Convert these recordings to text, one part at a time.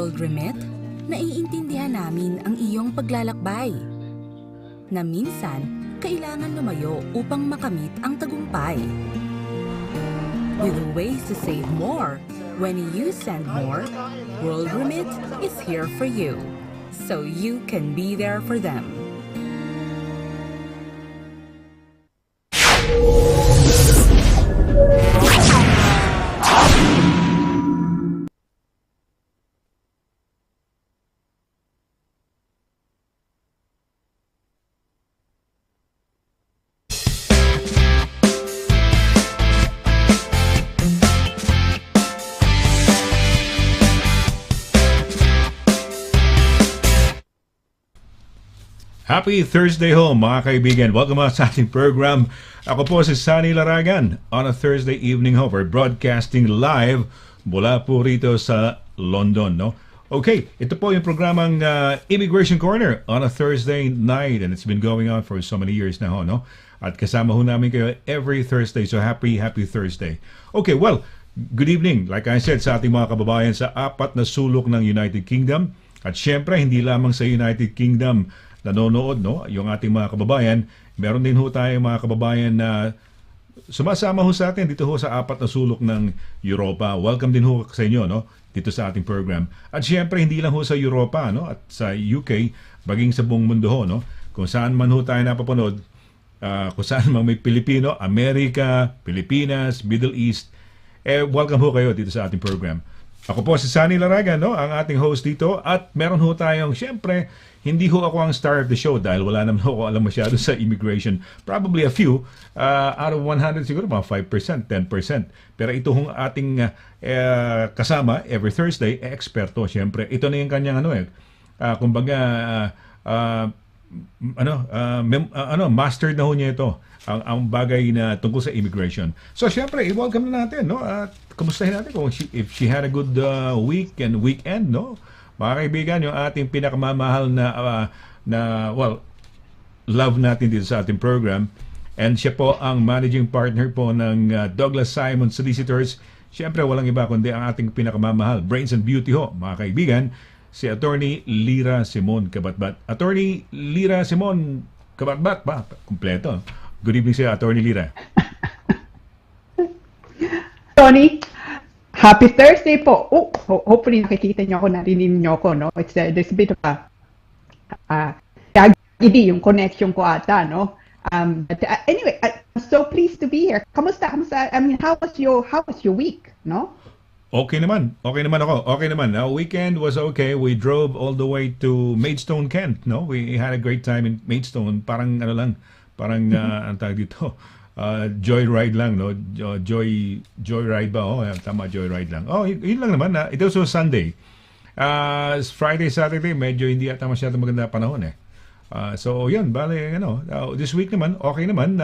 World Remit, naiintindihan namin ang iyong paglalakbay. Na minsan, kailangan lumayo upang makamit ang tagumpay. With ways to save more, when you send more, World Remit is here for you, so you can be there for them. Happy Thursday ho mga kaibigan. Welcome sa ating program. Ako po si Sonny LARAGAN on a Thursday evening ho. We're broadcasting live mula po rito sa London. No? Okay, ito po yung programang Immigration Corner on a Thursday night, and it's been going on for so many years na ho. No? At kasama ho namin kayo every Thursday. So happy Thursday. Okay, well, good evening. Like I said sa ating mga kababayan sa apat na sulok ng United Kingdom. At syempre, hindi lamang sa United Kingdom nanonood, no? Yung ating mga kababayan. Meron din ho tayo mga kababayan na sumasama ho sa atin dito ho sa apat na sulok ng Europa. Welcome din ho sa inyo, no? Dito sa ating program. At syempre, hindi lang ho sa Europa, no? At sa UK, maging sa buong mundo ho, no? Kung saan man ho tayo napapanood, kung saan man may Pilipino, Amerika, Pilipinas, Middle East, welcome ho kayo dito sa ating program. Ako po si Sonny LARAGAN, no? Ang ating host dito. At meron ho tayong, syempre, hindi ho ako ang star of the show dahil wala naman ako alam masyado sa immigration. Probably a few. Out of 100 siguro mga 5%, 10%. Pero ito hong ating kasama every Thursday, eksperto syempre. Ito na yung kanyang mastered na ho niya ito. Ang bagay na tungkol sa immigration. So syempre, i-welcome na natin, no? At kumustahin natin kung if she had a good week and weekend, no? Mga kaibigan, yung ating pinakamamahal well, love natin dito sa ating program. And siya po ang managing partner po ng Douglas Simon Solicitors. Siyempre, walang iba kundi ang ating pinakamamahal, Brains and Beauty ho, mga kaibigan, si Attorney LIRA SIMON-CABATBAT. Attorney LIRA SIMON-CABATBAT ba? Kompleto. Good evening sa'yo, Attorney LIRA. Tony, happy Thursday po. Oh, hopefully nakikita niyo ako, narinig niyo ako, no? There's a bit of a yung connection ko ata, no? But anyway, I'm so pleased to be here. Kamusta? I mean, how was your week, no? Okay naman ako. Okay naman. Weekend was okay. We drove all the way to Maidstone, Kent, no? We had a great time in Maidstone. Parang ang tawag dito. Joyride lang, no? Joyride ba? Oh, tama, joyride lang. Oh, yun lang naman. It was Sunday. Friday, Saturday, medyo hindi ata masyado maganda panahon eh. So, yun, bale, this week naman, okay naman.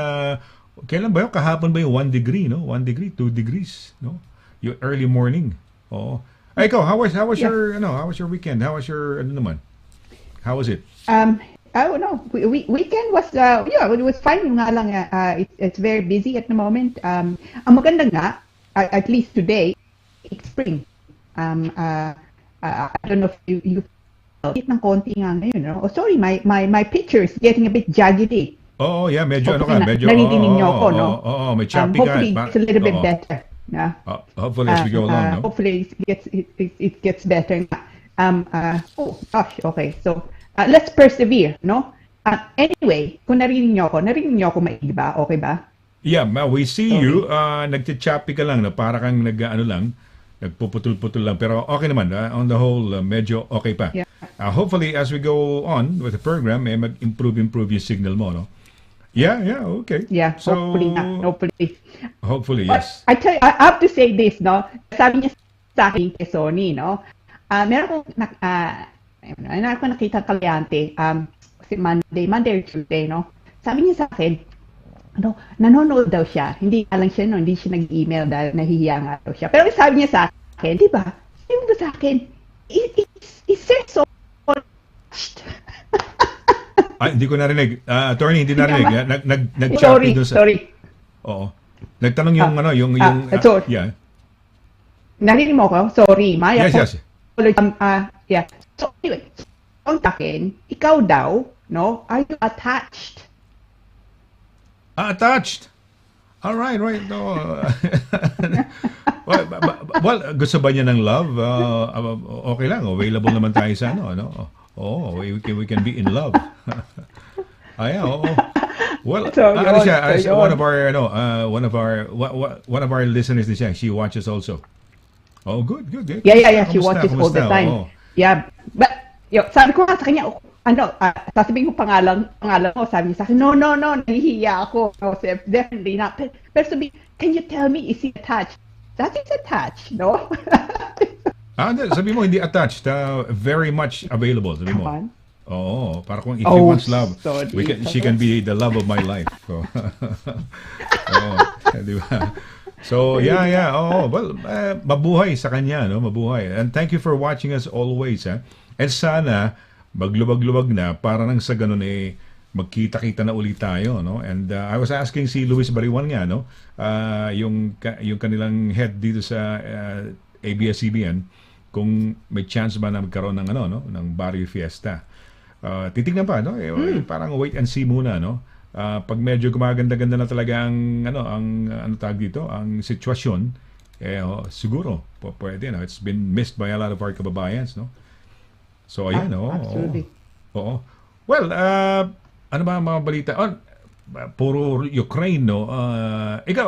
Kailan ba yun? Kahapon ba yung 1 degree, no? 1 degree, 2 degrees, no? Yung early morning. Oo. Ay, ikaw, how was your weekend? How was your, naman? How was it? I don't know. Weekend was, it was fine. Yung nga lang, it's very busy at the moment. Ang maganda nga, at least today, it's spring. I don't know if you felt it ng konti nga ngayon. No? Oh, sorry, my picture is getting a bit jaggedy. Oh, yeah, medyo medyo. Narinig niyo ako, no? May choppy ka. Hopefully, it's a little bit better. Yeah. Hopefully, as we go along, no? Hopefully, it gets better. Oh, gosh, okay. So, let's persevere, no? Anyway, kung narinig niyo ako maigi ba? Okay ba? Yeah, we see you. Nagti-choppy ka lang, na para kang nagpuputol-putol lang. Pero okay naman, on the whole, medyo okay pa. Yeah. Hopefully, as we go on with the program, mag-improve yung signal mo, no? Yeah, okay. Yeah, so, hopefully, but yes. I tell you, I have to say this, no? Sabi niya sa akin kay Sonny, no? Meron akong nakita kalyante, Monday or Tuesday, no? Sabi niya sa akin, nanonood daw siya. Hindi siya nag-email dahil nahihiya nga daw siya. Pero sabi niya sa akin, di ba? Sabi mo sa akin, it says so much. Ay, hindi ko narinig. Attorney, hindi narinig. Sorry. Oo. Nagtanong yung sorry. yeah. Narinig mo ko? Sorry. Yes. Yeah. So anyway, ang akin, ikaw daw, no? Are you attached? Attached. All right, right. No. Well, gusto ba niya ng love? Okay lang. Available naman tayo sa ano. Oh, we can be in love. Oo. Well, So, ano yun, siya, so, one yun. of our one of our listeners din siya. She watches also. Oh, good. Yeah. She Kamusta? watches all the time. Oo. Yeah. But, sabi ko nga sa kanya, sasabihin ko pangalan mo, sabi niya sa akin, no, nahihiya ako. No, definitely not. Pero sabi, can you tell me, is he attached? That is attached, no? Sabi mo, hindi attached. Very much available. Sabi mo. Come on. Oo, para kung if he wants love, sorry. she can be the love of my life. So, di ba? So, yeah. Oh, well, mabuhay sa kanya, no? Mabuhay. And thank you for watching us always, ha? And sana, maglubag-lubag na, para nang sa ganun, magkita-kita na ulit tayo, no? And I was asking si Luis Bariwan nga, no? Yung kanilang head dito sa ABS-CBN, kung may chance ba na magkaroon ng, ng Barrio Fiesta. Titignan pa, no? Parang wait and see muna, no? Pag medyo gumaganda-ganda na talaga ang tawag dito, ang sitwasyon, siguro pwede, no? It's been missed by a lot of our kababayans, no? So ayan, Absolutely. Oo. Well, ano ba ang mga balita? Puro Ukraine, no? Ikaw,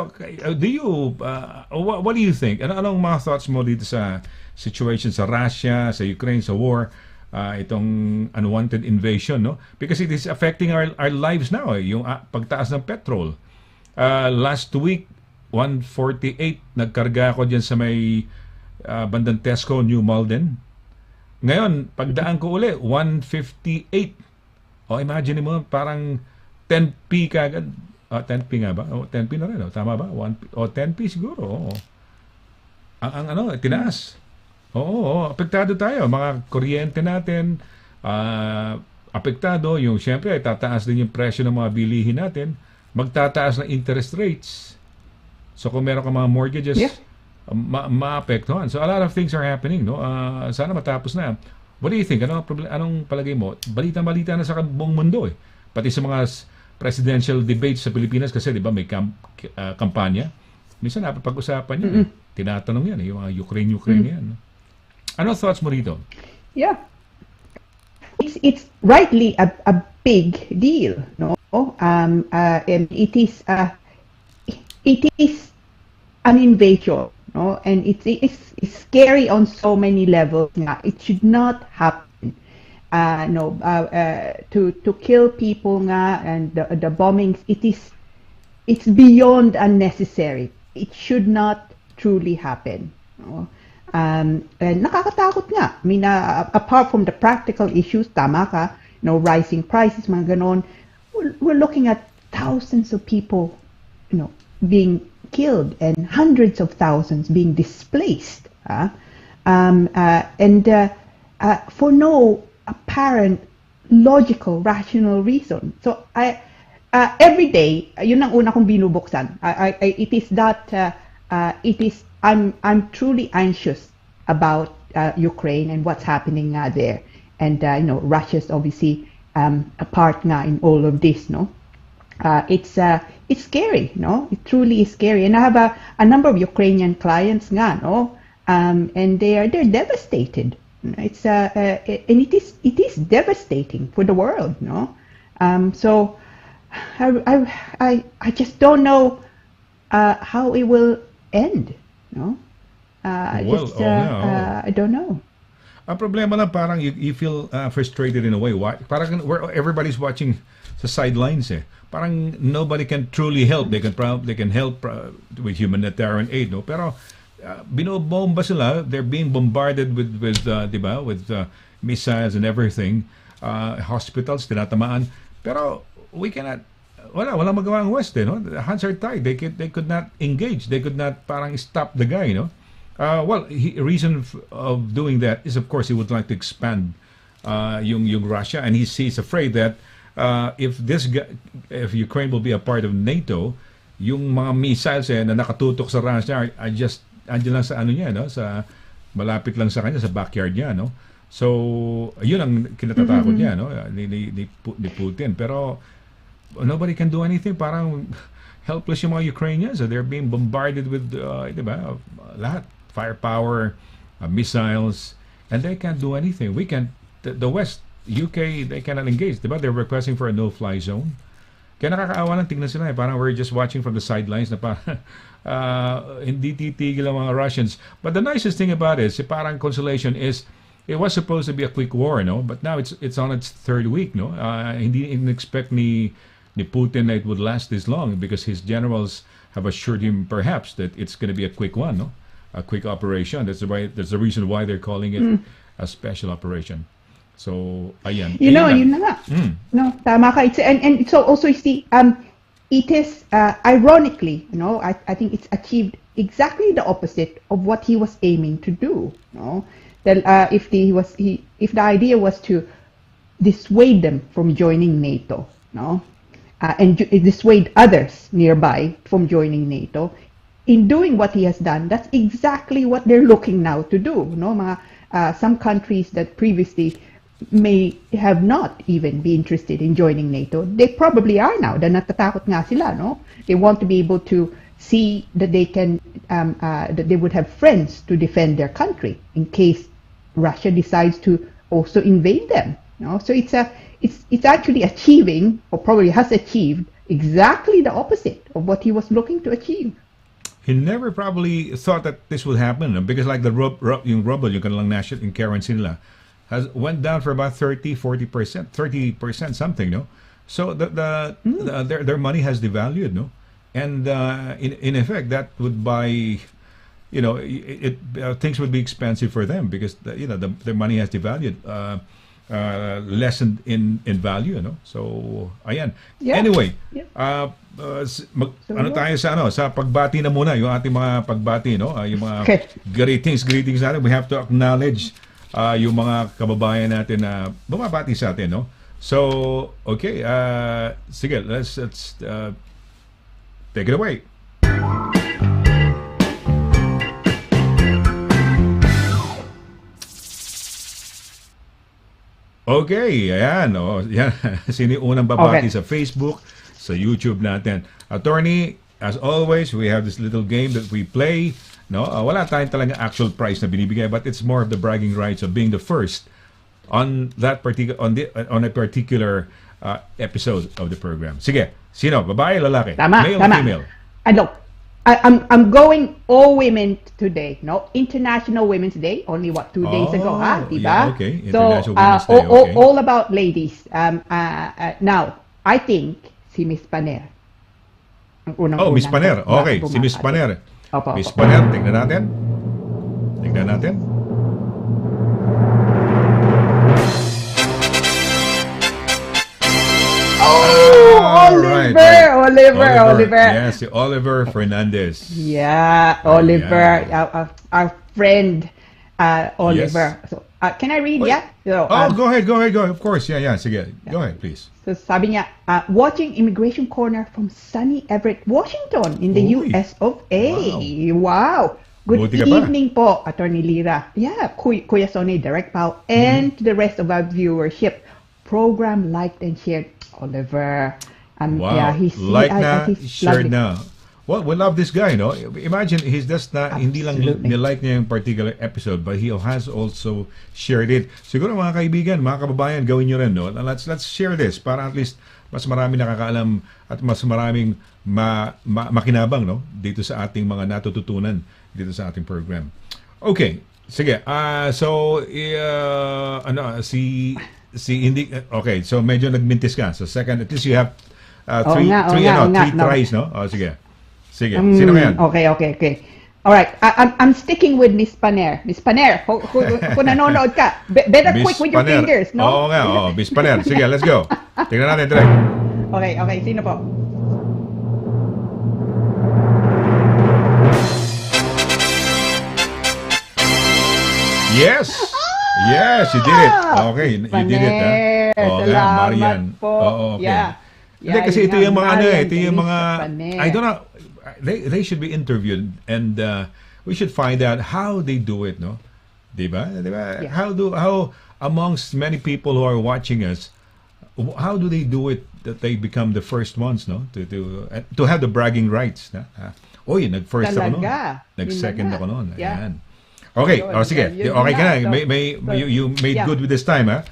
what do you think? Anong mga thoughts mo dito sa situation sa Russia, sa Ukraine, sa war? Itong unwanted invasion, no? Because it is affecting our lives now, yung pagtaas ng petrol. Last week 148 nagkarga ako diyan sa may bandang Tesco New Malden. Ngayon pagdaan ko uli 158. Imagine mo, parang 10p kagad. 10p nga ba? 10p na rin, tama ba? 10p siguro. Ang tinaas. Oo, apektado tayo. Mga kuryente natin, apektado. Yung, siyempre, tataas din yung presyo ng mga bilihin natin. Magtataas ng interest rates. So, kung meron ka mga mortgages, maapektuhan. So, a lot of things are happening, no? Sana matapos na. What do you think? Anong palagay mo? Balita-balita na sa buong mundo, eh. Pati sa mga presidential debates sa Pilipinas kasi, di ba, may kampanya. Minsan, napapag-usapan yun. Tinatanong yan, yung mga Ukraine yan. No? Ano thoughts mo rito? Yeah. It's rightly a big deal, no? And it is an invasion, no? And it's scary on so many levels. It should not happen. To kill people and the bombings, it's beyond unnecessary. It should not truly happen, no? And nakakatakot nga. I mean, apart from the practical issues, tama ka, rising prices, mga ganon, we're looking at thousands of people, being killed and hundreds of thousands being displaced. For no apparent, logical, rational reason. So, every day, yun ang una kong binubuksan. I'm truly anxious about Ukraine and what's happening there, and Russia's obviously a part nga in all of this. No, it's scary. No, it truly is scary. And I have a number of Ukrainian clients nga, no, and they're devastated. It's and it is devastating for the world. No, so I just don't know how it will end. No? I don't know. Ang problema lang, parang you feel frustrated in a way. Why? Parang everybody's watching sa sidelines, eh. Parang nobody can truly help. They can help with humanitarian aid, no? Pero binobomba sila. They're being bombarded with diba? With missiles and everything. Hospitals tinatamaan. Pero we cannot. Wala magawa ang West, no? The hands are tied. They could not engage. They could not parang stop the guy, no? Reason of doing that is, of course, he would like to expand yung Russia, and he's afraid that if Ukraine will be a part of NATO, yung mga missiles na nakatutok sa Russia are just andyan lang sa ano niya, no? Sa malapit lang sa kanya, sa backyard niya, no? So, yun ang kinatatakot niya, no? Ni Putin. Pero, nobody can do anything. Parang helpless yung mga Ukrainians. They're being bombarded with, di ba, lahat. Firepower, missiles, and they can't do anything. We can't, the West, UK, they cannot engage. Di ba? They're requesting for a no-fly zone. Kaya nakakaawa lang tingnan sila. Parang we're just watching from the sidelines na parang hindi titigil ang mga Russians. But the nicest thing about it, si parang consolation is, it was supposed to be a quick war, no? But now it's on its third week, no? Hindi in-expect ni Putin that it would last this long because his generals have assured him perhaps that it's going to be a quick one, no? A quick operation. That's the reason why they're calling it a special operation. So, ayan. Yun na nga. No, tama ka. And so also you see, it is ironically, I think it's achieved exactly the opposite of what he was aiming to do. That if the idea was to dissuade them from joining NATO, and dissuade others nearby from joining NATO, in doing what he has done, that's exactly what they're looking now to do. Some countries that previously may have not even be interested in joining NATO, they probably are now. They're natatakot nga sila, no? They want to be able to see that they can, that they would have friends to defend their country in case Russia decides to also invade them. So it's actually achieving, or probably has achieved, exactly the opposite of what he was looking to achieve. He never probably thought that this would happen, no? Because like the yung ruble, yung kanilang national in currency nila, has went down for about 30% something, no? So their money has devalued, no? And in effect, that would buy, things would be expensive for them because their money has devalued, lessened in value, no? So ayan. Yeah. Anyway, Yeah. tayo sa pagbati na muna, yung ating mga pagbati, no? Yung mga greetings natin. We have to acknowledge yung mga kababayan natin na bumabati sa atin, no? So, okay, sige, let's take it away. Okay, ayan, yan. Sino yung unang babati sa Facebook, sa YouTube natin. Attorney, as always, we have this little game that we play. No, wala tayong talagang actual prize na binibigay, but it's more of the bragging rights of being the first on that on a particular episode of the program. Sige, sino? Babae, lalaki? Male or female? I'm going all women today. No, International Women's Day. Only 2 days ago, diba? Yeah, okay. So Women's Day, okay. all about ladies. Now, I think si Miss Paner. Miss Paner. Okay, si Miss Paner. Miss Paner, tingnan natin. Oliver. Yes, si Oliver Fernandez. Yeah, Oliver, our friend, Oliver. Yes. So, can I read? Yeah. So, go ahead. Of course, yeah. Sige, go ahead, please. So sabi niya, watching Immigration Corner from sunny Everett, Washington, in the US of A. Wow. Good evening po, Attorney Lira. Yeah, Kuya Sonny, Direct Pao, and to the rest of our viewership. Program liked and shared. Oliver. Wow. Yeah, he's shared na. Well, we love this guy, no? Imagine, he's just hindi lang nilike niya yung particular episode, but he has also shared it. Siguro mga kaibigan, mga kababayan, gawin nyo rin, no? Let's share this para at least mas marami nakakaalam at mas maraming makinabang, no? Dito sa ating mga natututunan dito sa ating program. Okay, sige. Okay, so medyo nagmintis ka. So second, at least you have three tries, no? Sige. Sino kaya? Okay. All right. I'm sticking with Miss Paner. Miss Paner, kung nanonood ka, better Miss quick with your Paner. fingers, no? Oo nga, Miss Paner. Sige, let's go. Tingnan natin, direct. Okay. Sino po? Yes, you did it. Okay, you did it, ha? Salamat po. Okay. Yeah. Hindi, kasi ito yung mga ito yung mga, Paner. I don't know, they should be interviewed and we should find out how they do it, no? Diba? Diba? Yeah. How amongst many people who are watching us, how do they do it that they become the first ones, no? To have the bragging rights, na? Oy, nag-first ako noon. Talaga. Nag-second Yun na ako nga. noon. Yeah. Ayan. Okay, Yun, sige. yun Okay ka na. na. You made yeah. good with this time, ha?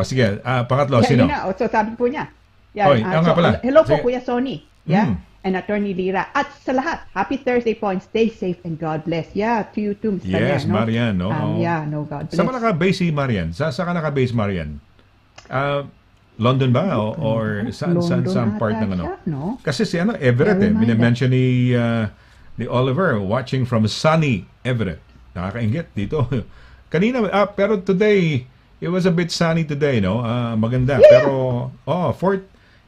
Sige, pangatlo, Yeah, sino? yun na. So sabi po niya. Yeah, Oy, nga pala. hello po, Sige. Kuya Sonny. Yeah. Mm. And Attorney Lira. At sa lahat, happy Thursday po and stay safe and God bless. Yeah, to you too, Mr. Yes, no? Marian, no? Yeah, no, God bless. Saan ka naka-base si Marian? Saan ka naka-base, Marian? London ba? Or saan London part ata ng ano? siya, no? Kasi si Everett, Yeah, minimension ni Oliver, watching from sunny Everett. Nakakaingit dito. Kanina, pero today, it was a bit sunny today, no? Maganda. Yeah. Pero,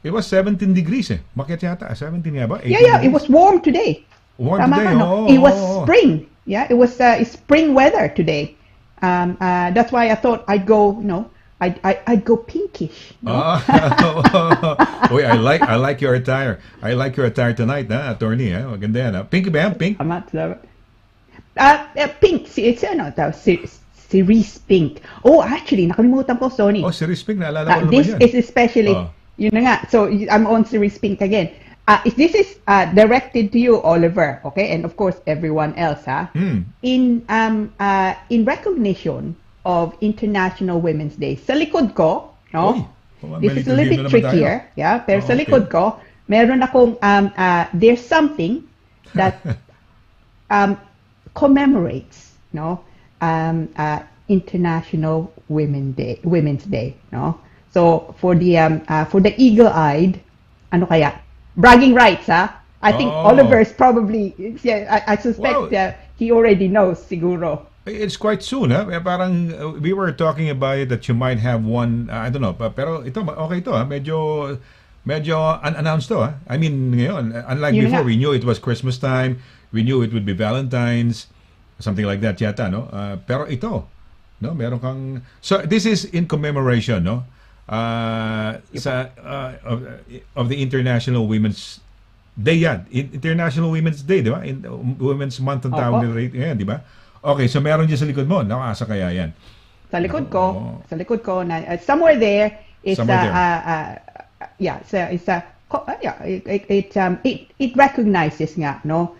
it was 17 degrees eh. Bakit yata? 17 nga ba? 18 Yeah, degrees? it was warm today. Warm Tama today, ka, no? oo. It was spring. Yeah, it was spring weather today. That's why I thought I'd go, I'd go pinkish. No? Uy, I like your attire. I like your attire tonight, attorney. Maganda yan. Pink ba yan? Pink? Pink. It's Cerise Pink. Oh, actually, nakalimutan ko, Sonny. Oh, Cerise Pink. Naalala ko naman This yan. is especially, yun na nga. So, I'm on Cerise Pink again. This is directed to you, Oliver, okay? And of course, everyone else, ha? In recognition of International Women's Day, sa likod ko, no? Oy, This is a little bit trickier, yeah? Pero sa likod ko, meron akong, there's something that commemorates, no? International Women's Day, no? So for the eagle-eyed, ano kaya? Bragging rights, ha? I think Oliver's probably, I suspect he already knows, siguro. It's quite soon, ha? Parang we were talking about it that you might have one, I don't know, pero ito, okay ito, ha? Medyo unannounced to, ha? I mean, ngayon, unlike Yun before, nga. we knew it was Christmas time, we knew it would be Valentine's, something like that yata, no? Pero ito, no? Meron kang, so this is in commemoration, no? Of the International Women's Day yan. International Women's Day, di ba? Women's Month ang tawag nila rito. Yan, di ba? Okay, so meron dyan sa likod mo. Nakasa kaya yan. Sa likod ko, na, somewhere there is, it recognizes nga, no?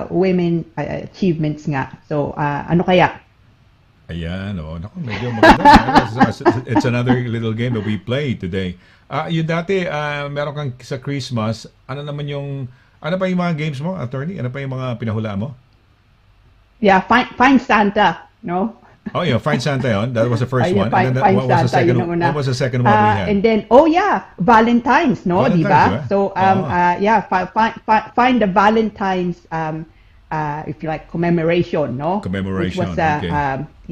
Women achievements nga. So, ano kaya? Ayan, naku, medyo maganda. It's another little game that we play today. Yung dati, meron kang sa Christmas, ano pa yung mga games mo, attorney? Ano pa yung mga pinahula mo? Yeah, Find Santa, no? Oh, yeah, Find Santa yun. That was the first one. Find And then what was the Santa, second, yun ang una. what was the second one we had? And then, Valentine's, no? Valentine's, Diba? diba? So, find the Valentine's, if you like, commemoration, no? Commemoration, which was, okay.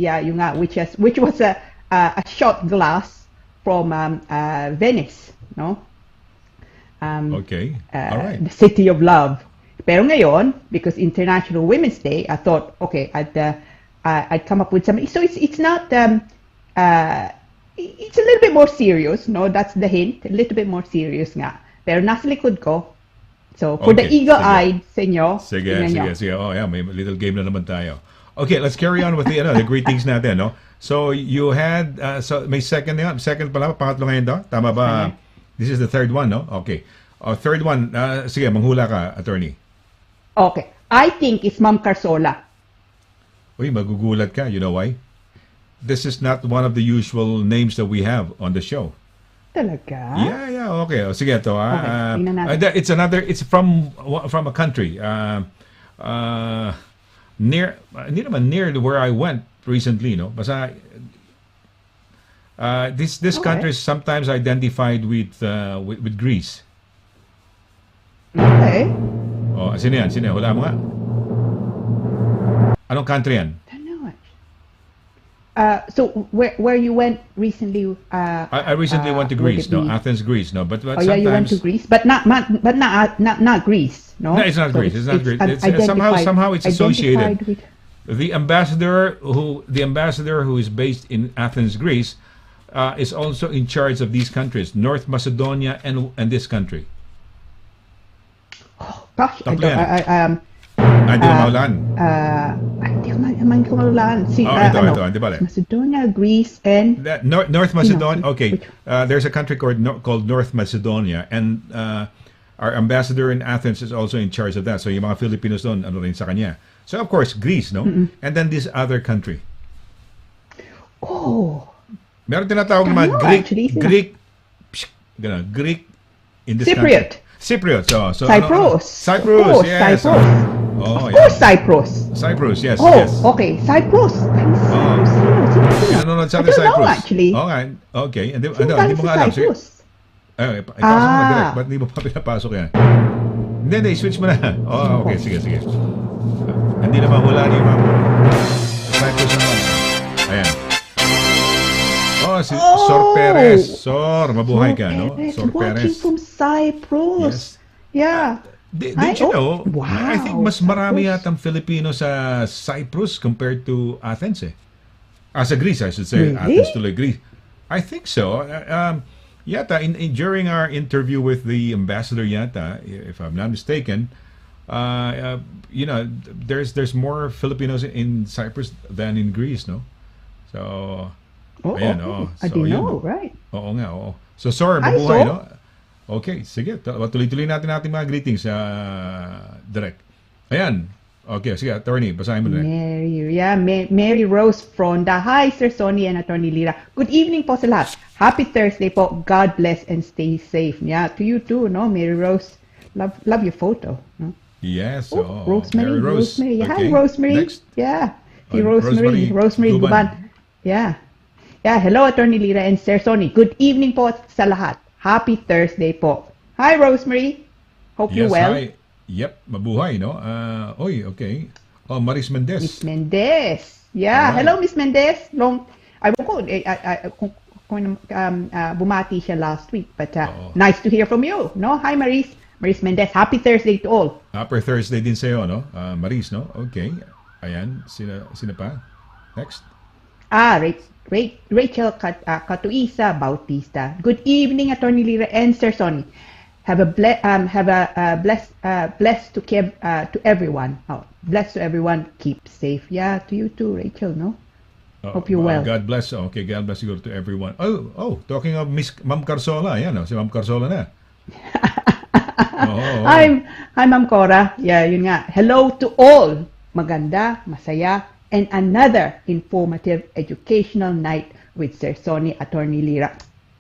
yung nga, which was a shot glass from Venice, no? Okay, all right. The City of Love. Pero ngayon, because International Women's Day, I thought, okay, I'd come up with something. So it's not, it's a little bit more serious, no? That's the hint. A little bit more serious nga. Pero nasa likod ko. So, for the eagle-eyed sa inyo, Sige. Oh, yeah, may little game na naman tayo. Okay, let's carry on with the greetings natin, no? So, you had, so may second pala, pangatlo ngayon daw? Tama ba? This is the third one, no? Okay. Third one, sige, manghula ka, attorney. Okay. I think it's Ma'am Carsola. Uy, magugulat ka. You know why? This is not one of the usual names that we have on the show. Talaga? Yeah, okay. Sige, ito. Okay, tingnan natin. It's from a country. Hindi naman near where I went recently, no? Basta, this country is sometimes identified with Greece. Okay. Oh, sino yan? Wala mo nga. Anong country yan? I don't know it. So where you went recently? I recently went to Greece, no? Athens, Greece, no? But Oh yeah, you went to Greece, but not Greece, no? No, it's not So Greece. It's not Greece. It's identified- somehow it's associated. identified with- The ambassador who is based in Athens, Greece, is also in charge of these countries, North Macedonia and this country. Gosh, Tatlo yan. I Hindi na maulan. hindi ko Mangkulan. Ito, hindi pala. Macedonia, Greece, and North Macedonia. Sino? Okay, there's a country called North Macedonia, and our ambassador in Athens is also in charge of that. So yung mga Filipinos doon, ano rin sa kanya. So of course, Greece, no? And then this other country. Oh. Meron tinatawag na mga Greek in this Cypriot. country. Cypriot. So Cyprus. Cyprus, yes. Cyprus. Oh, Of course, Cyprus. Cyprus, yes, Oh, yes. okay. Cyprus. Nanonood sa I don't Cyprus. know, actually. Okay. Hindi mo Sino nga alam. Sige. Cyprus? Ipasok mo na direct. Ba't hindi mo pa pinapasok yan? Hindi, switch mo na. Okay, sige. Hindi naman hula ni Ma'am. Cyprus naman. Ayan. Si Sor Perez. Sor, mabuhay ka, no? Sor Watching Perez. from Cyprus. Yes. Yeah. Did you know, wow, I think mas marami Cyprus. yatang Filipino sa Cyprus compared to Athens, eh. Sa Greece, I should say. Really? Athens to Greece. I think so. Yata, during our interview with the ambassador yata, if I'm not mistaken, there's more Filipinos in Cyprus than in Greece, no? So, ayan, I didn't know, right? Oo nga, oo. So, sorry, mabuhay, no? Okay, sige. Tuloy-tuloy natin mga greetings sa direct. Ayan. Okay, sige, attorney, basahin mo na. Mary Rose Fronda. Hi, Sir Sonny and Attorney Lira. Good evening po sa lahat. Happy Thursday po. God bless and stay safe. Yeah, to you too, no? Mary Rose. Love your photo. No? Yes. Rosemary. Mary Rose. Rosemary. Okay. Hi, Rosemary. Next. Yeah. Si Rosemary Guban. Guban. Yeah. Hello, Attorney Lira and Sir Sonny. Good evening po sa lahat. Happy Thursday po. Hi, Rosemary. Hope you're well. Hi. Yep, mabuhay, no? Okay. Maris Mendez. Miss Mendez. Yeah. Alright. Hello, Miss Mendez. Ewan ko, kung bumati siya last week. But nice to hear from you. No? Hi, Maris. Maris Mendez. Happy Thursday to all. Happy Thursday din sa'yo, no? Maris, no? Okay. Ayan. Sino pa? Next. Rachel Catuisa Bautista. Good evening, Attorney Lira and Sir Sonny. Have a blessed to everyone. Blessed to everyone. Keep safe. Yeah, to you too, Rachel. No. Hope you're well. God bless. Okay, God bless you to everyone. Talking of Miss Ma'am Carsola, yan, no? Si Ma'am Carsola na. Hi, Ma'am Cora. Yeah, yun nga. Hello to all. Maganda, masaya, and another informative educational night with Sir Sonny, Attorney Lira.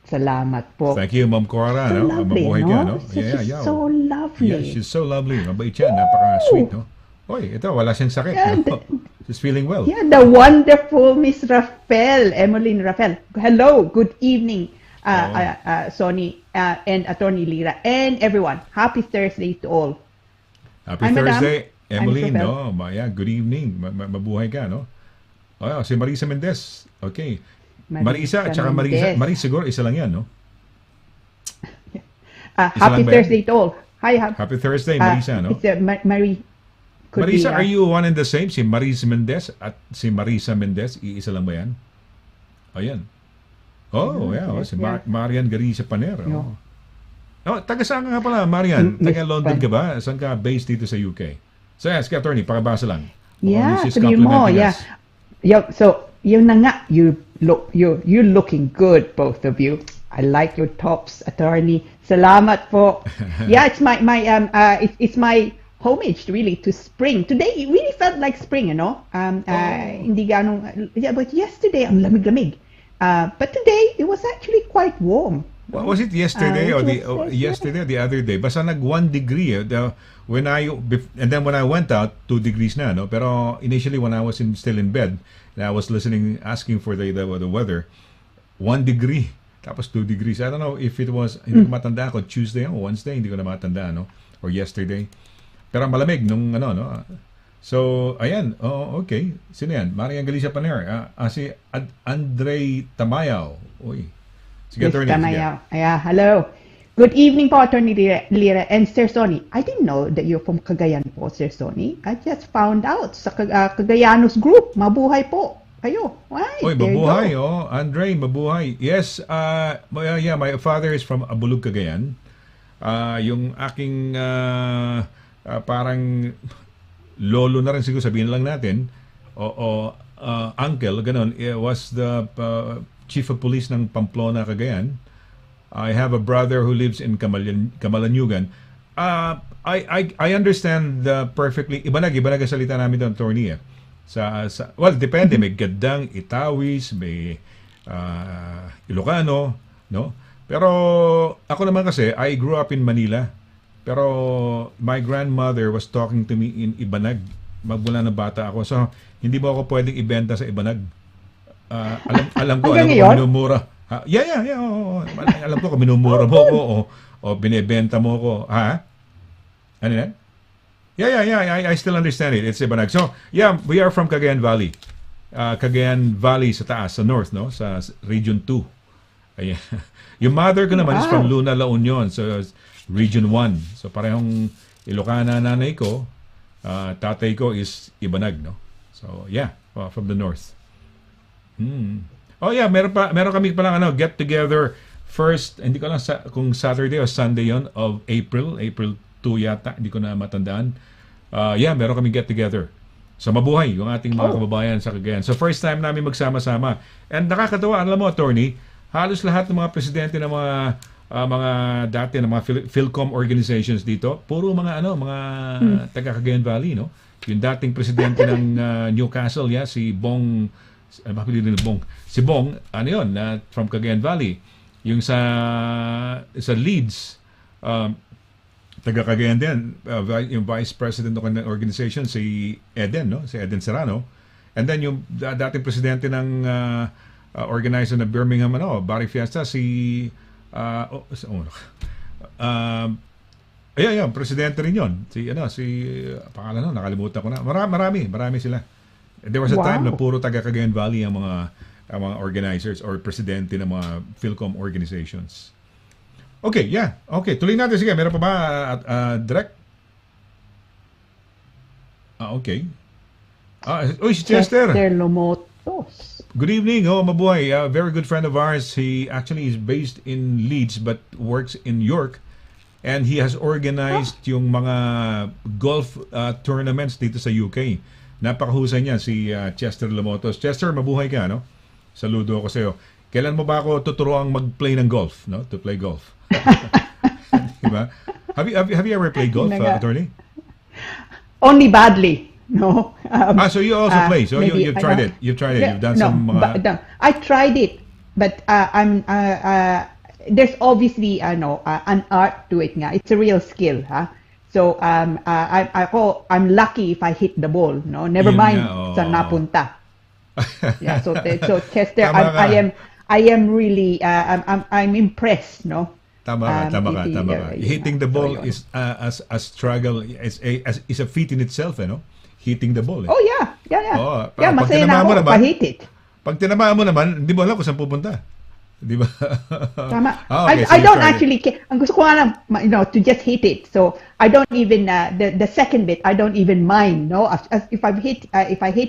Salamat po. Thank you, Ma'am Cora. So lovely, mabuhay no? ka, no? She's so lovely. Yeah, she's so lovely. Mabait siya. Napaka-sweet, no? Ito, wala siyang sakit. No? She's feeling well. Yeah, the wonderful Miss Rafael, Emmeline Rafael. Hello, good evening, Sonny and Attorney Lira and everyone. Happy Thursday to all. Happy Thursday, Emmeline, Rafael. no? Good evening. Mabuhay ka, no? Si Marisa Mendez. Okay. Marisa at saka Maris siguro isa lang yan, no? Happy Thursday to all. Hi, Happy Thursday, Marisa, no? It's Marisa, are you one and the same? Si Maris Mendez at si Marisa Mendez, iisa lang ba yan? Ayan. Si Marian Garisa Paner. Taga saan ka nga pala, Marian? Taga London ka ba? Saan ka based dito sa UK? So, yes, attorney, pakabasa lang. Sabi mo, So, yun na nga, you're looking good, both of you. I like your tops, Attorney. Salamat po. It's my homage really to spring. Today it really felt like spring, you know. Hindi ganong, but yesterday ang lamig-lamig. But today it was actually quite warm. Was it yesterday or the other day? Basta nag 1 degree. When I went out, 2 degrees na, no? Pero initially when I was still in bed, and I was asking for the weather, 1 degree. Tapos 2 degrees. I don't know if it was, hindi ko matanda ko, Tuesday o Wednesday, hindi ko na matanda, no? Or yesterday. Pero malamig nung no? So, ayan. Okay. Sino yan? Marian Galicia Paner. Si Andre Tamayaw. Uy. Sige, attorney. Tamayaw. Hello. Good evening po, Attorney Lira and Sir Sonny. I didn't know that you're from Cagayan po, Sir Sonny. I just found out sa Cagayanos group. Mabuhay po. Kayo. Uy, mabuhay. Andre, mabuhay. Yes, my father is from Abulug, Cagayan. Yung aking parang lolo na rin siguro, sabihin lang natin, uncle, ganon, was the chief of police ng Pamplona, Cagayan. I have a brother who lives in Camalanyugan. I understand perfectly. Iba na ang salita namin doon, attorney. Well, depende. May Gadang, Itawis, may Ilocano, no? Pero ako naman kasi, I grew up in Manila. Pero my grandmother was talking to me in Ibanag. Magmula na bata ako. So, hindi mo ako pwedeng ibenta sa Ibanag. Alam ko minumura. Yeah. Oo. Alam ko kung minumura mo ko o binebenta mo ko. Ha? Ano yan? Yeah. I still understand it. It's Ibanag. So, yeah, we are from Cagayan Valley. Cagayan Valley sa taas, sa north, no? Sa Region 2. Ayan. Yung mother ko naman is from Luna, La Union. So, Region 1. So, parehong Ilocana nanay ko. Tatay ko is Ibanag, no? So, yeah, from the north. Oh, yeah, meron kami palang get together first, hindi ko lang kung Saturday o Sunday yon of April 2 yata, hindi ko na matandaan. Yeah, meron kami get together. So, mabuhay yung ating mga kababayan sa Cagayan. So, first time namin magsama-sama. And nakakatawa, alam mo, attorney, halos lahat ng mga presidente ng mga dati ng mga Philcom organizations dito, puro mga taga Cagayan Valley, no? Yung dating presidente ng Newcastle, si Bong, si Bong, from Cagayan Valley. Yung sa Leeds, taga Cagayan din, yung vice president ng organization, si Eden, no? Si Eden Serrano. And then yung dating presidente ng organizer na Birmingham, Barry Fiesta, si presidente rin yun. Pangalan nakalimutan ko na. Marami sila. There was a time na puro taga Cagayan Valley ang mga organizers or presidente ng mga Philcom organizations. Okay, yeah. Okay, tuloy natin. Sige, meron pa ba, Direk? Okay. Si Chester. Chester Lomotos. Good evening. Mabuhay. A very good friend of ours. He actually is based in Leeds but works in York. And he has organized yung mga golf tournaments dito sa UK. Napakahusay niya si Chester Lomotos. Chester, mabuhay ka, no? Saludo ako sa iyo. Kailan mo ba ako tuturuang mag-play ng golf, no? To play golf. Diba? Have you ever played golf, attorney? Only badly, no. So you also play. So you've tried it. You've tried it. You've done some. I tried it, but there's obviously an art to it nga. It's a real skill, ha. So I'm lucky if I hit the ball, no. Never mind sa napunta. Yeah. So Chester, I am really I'm impressed, no. Tama ka. Hitting the ball is a struggle. Is a feat in itself, no? Hitting the ball. Oh yeah. Masaya na ako if I hit it. Pag tinamaan mo naman, hindi mo alam kung saan pupunta. Di ba? Tama. I don't actually care. Ang gusto ko nga lang, to just hit it. So I don't even the second bit I don't even mind, no. If I hit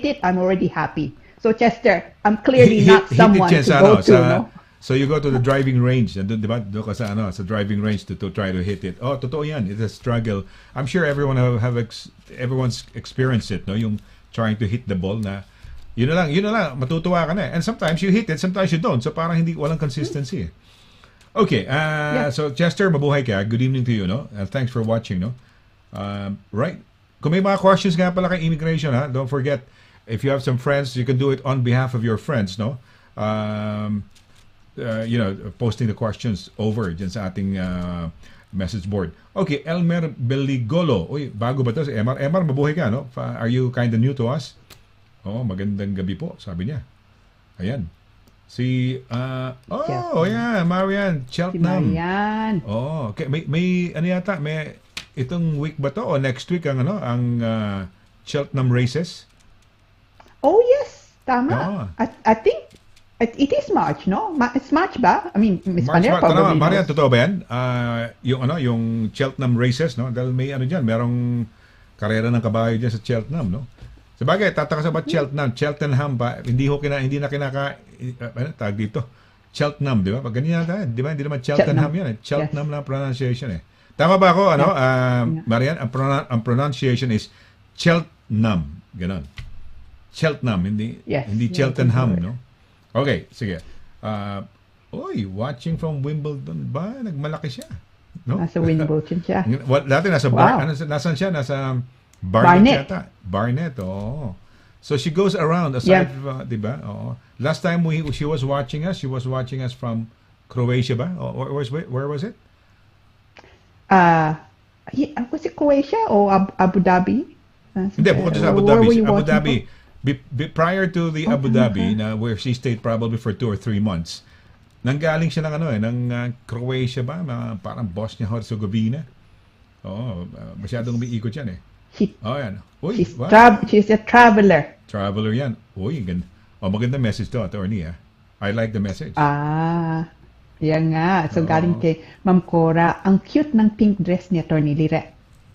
it, I'm already happy. So Chester, I'm clearly not someone to go to, no. So you go to the driving range, di ba? Doon ka sa driving range to try to hit it. Oh, totoo yan. It's a struggle. I'm sure everyone's experienced it, no? Yung trying to hit the ball na yun na lang, matutuwa ka na. And sometimes you hit it, sometimes you don't. So parang walang consistency. Okay, so Chester, mabuhay ka. Good evening to you, no? Thanks for watching, no? Right. Kung may mga questions nga pala kay immigration, ha? Don't forget, if you have some friends, you can do it on behalf of your friends, no? Posting the questions over dyan sa ating message board. Okay, Elmer Beligolo. Uy, bago ba ito si Emar? Emar, mabuhay ka, no? Are you kind of new to us? Magandang gabi po, sabi niya. Ayan. Marian Cheltenham. Marian. Okay, may yata, may itong week ba to o next week ang Cheltenham races? Oh yes, tama. I think it is March, no? It's March ba? I mean, Miss Panera probably knows. Marian, totoo ba yan? Yung Cheltenham races, no? Dahil may merong karera ng kabayo dyan sa Cheltenham, no? Sabagay, tataka sa ba Cheltenham ba? Hindi na tag dito. Cheltenham, di ba? Pag ganyan yata, di ba? Hindi naman Cheltenham yan. Cheltenham na pronunciation eh. Tama ba ako? Marian, ang pronunciation is Cheltenham. Ganon. Cheltenham, hindi Yes. hindi Yeah, Cheltenham, correct. no? Okay, sige. Watching from Wimbledon ba? Nagmalaki siya, no? Nasa Wimbledon siya. Dati nasa Wow. nasaan siya? Nasa Barnet. yata. Barnet, oo. So she goes around Yeah. aside, di ba? Oo. Last time she was watching us from Croatia ba? Where was it? Was it Croatia or Abu Dhabi? Hindi, bukod sa Abu Where Dhabi. were you Abu watching Dhabi. Prior to the Abu Dhabi, na where she stayed probably for 2 or 3 months, nanggaling siya ng Croatia ba? Parang Bosnia-Herzegovina. Oo, masyadong umiikot yan eh. Yan. Uy, She's a traveler. Traveler yan. Uy, ganda. Maganda message to, attorney. I like the message. Yan nga. So, galing kay Ma'am Cora. Ang cute ng pink dress ni Atty. Lira.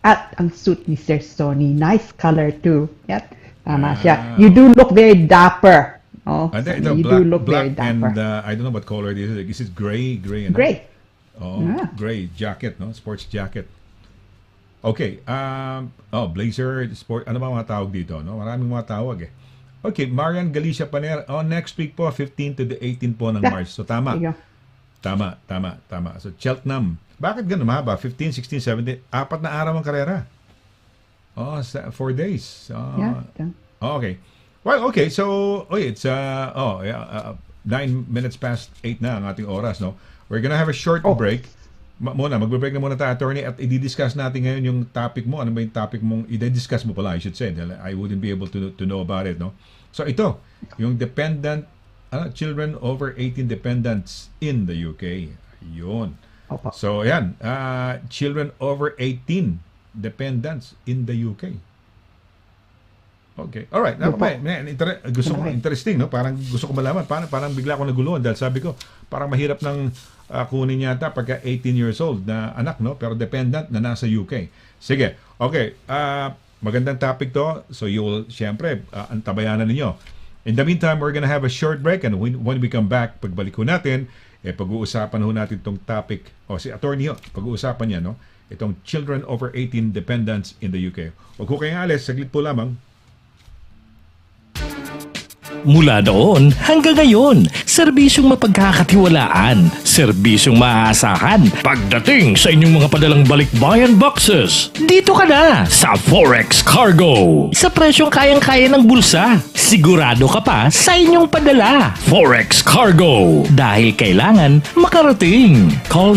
At ang suit ni Sir Sonny. Nice color too. Yep. Tama siya. You do look very dapper. You do look very dapper. And I don't know what color it is. Is it gray? Gray. Gray. Gray jacket, no? Sports jacket. Okay. Blazer, sport. Ano ba mga tawag dito, no? Maraming mga tawag eh. Okay, Marian Galicia Paner. Next week po, 15 to the 18 po ng March. So, tama. Tama. So, Cheltenham. Bakit ganun mahaba? 15, 16, 17. 4 na araw ang karera. 4 days. Okay. Well, okay. So, it's 9 minutes past 8 na ang ating oras, no? We're gonna have a short break. Magbe-break na muna tayo, attorney, at i-discuss natin ngayon yung topic mo. Ano ba yung topic mong i-discuss mo pala, I should say. I wouldn't be able to know about it, no? So, ito, yung children over 18 dependents in the UK. Yun. So, ayan, children over 18 dependents in the UK. Okay. Alright. Interesting, no? Parang gusto ko malaman. Parang bigla ako naguluhan dahil sabi ko, parang mahirap ng kunin yata pagka 18 years old na anak, no? Pero dependent na nasa UK. Sige. Okay. Magandang topic to. So, syempre, antabayanan ninyo. In the meantime, we're gonna have a short break, and when we come back, pagbalik ko natin, pag-uusapan ho natin itong topic, si attorney pag-uusapan niya, no? Itong children over 18 dependents in the UK. Huwag ko kayong alis, saglit po lamang. Mula noon hanggang ngayon, serbisyong mapagkakatiwalaan, serbisyong maaasahan pagdating sa inyong mga padalang balikbayan boxes. Dito ka na sa Forex Cargo. Sa presyong kayang-kaya ng bulsa, sigurado ka pa sa inyong padala. Forex Cargo. Dahil kailangan makarating. Call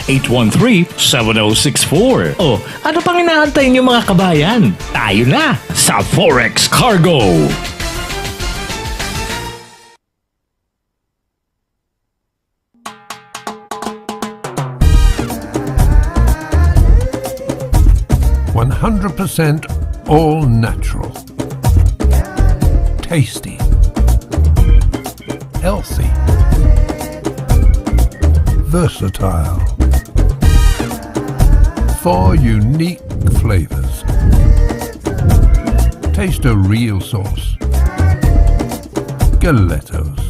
0208-813-7064. O ano pang inaantay niyo mga kabayan? Tayo na sa Forex Cargo. %100% all natural, tasty, healthy, versatile, 4 unique flavors. Taste a real sauce. Galettos.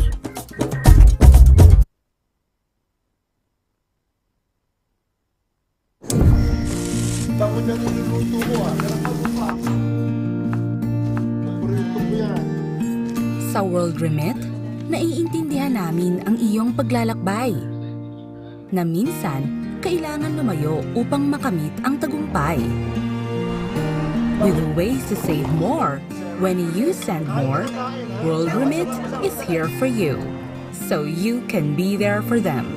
Sa World Remit, naiintindihan namin ang iyong paglalakbay. Na minsan, kailangan lumayo upang makamit ang tagumpay. With ways to save more, when you send more, World Remit is here for you, so you can be there for them.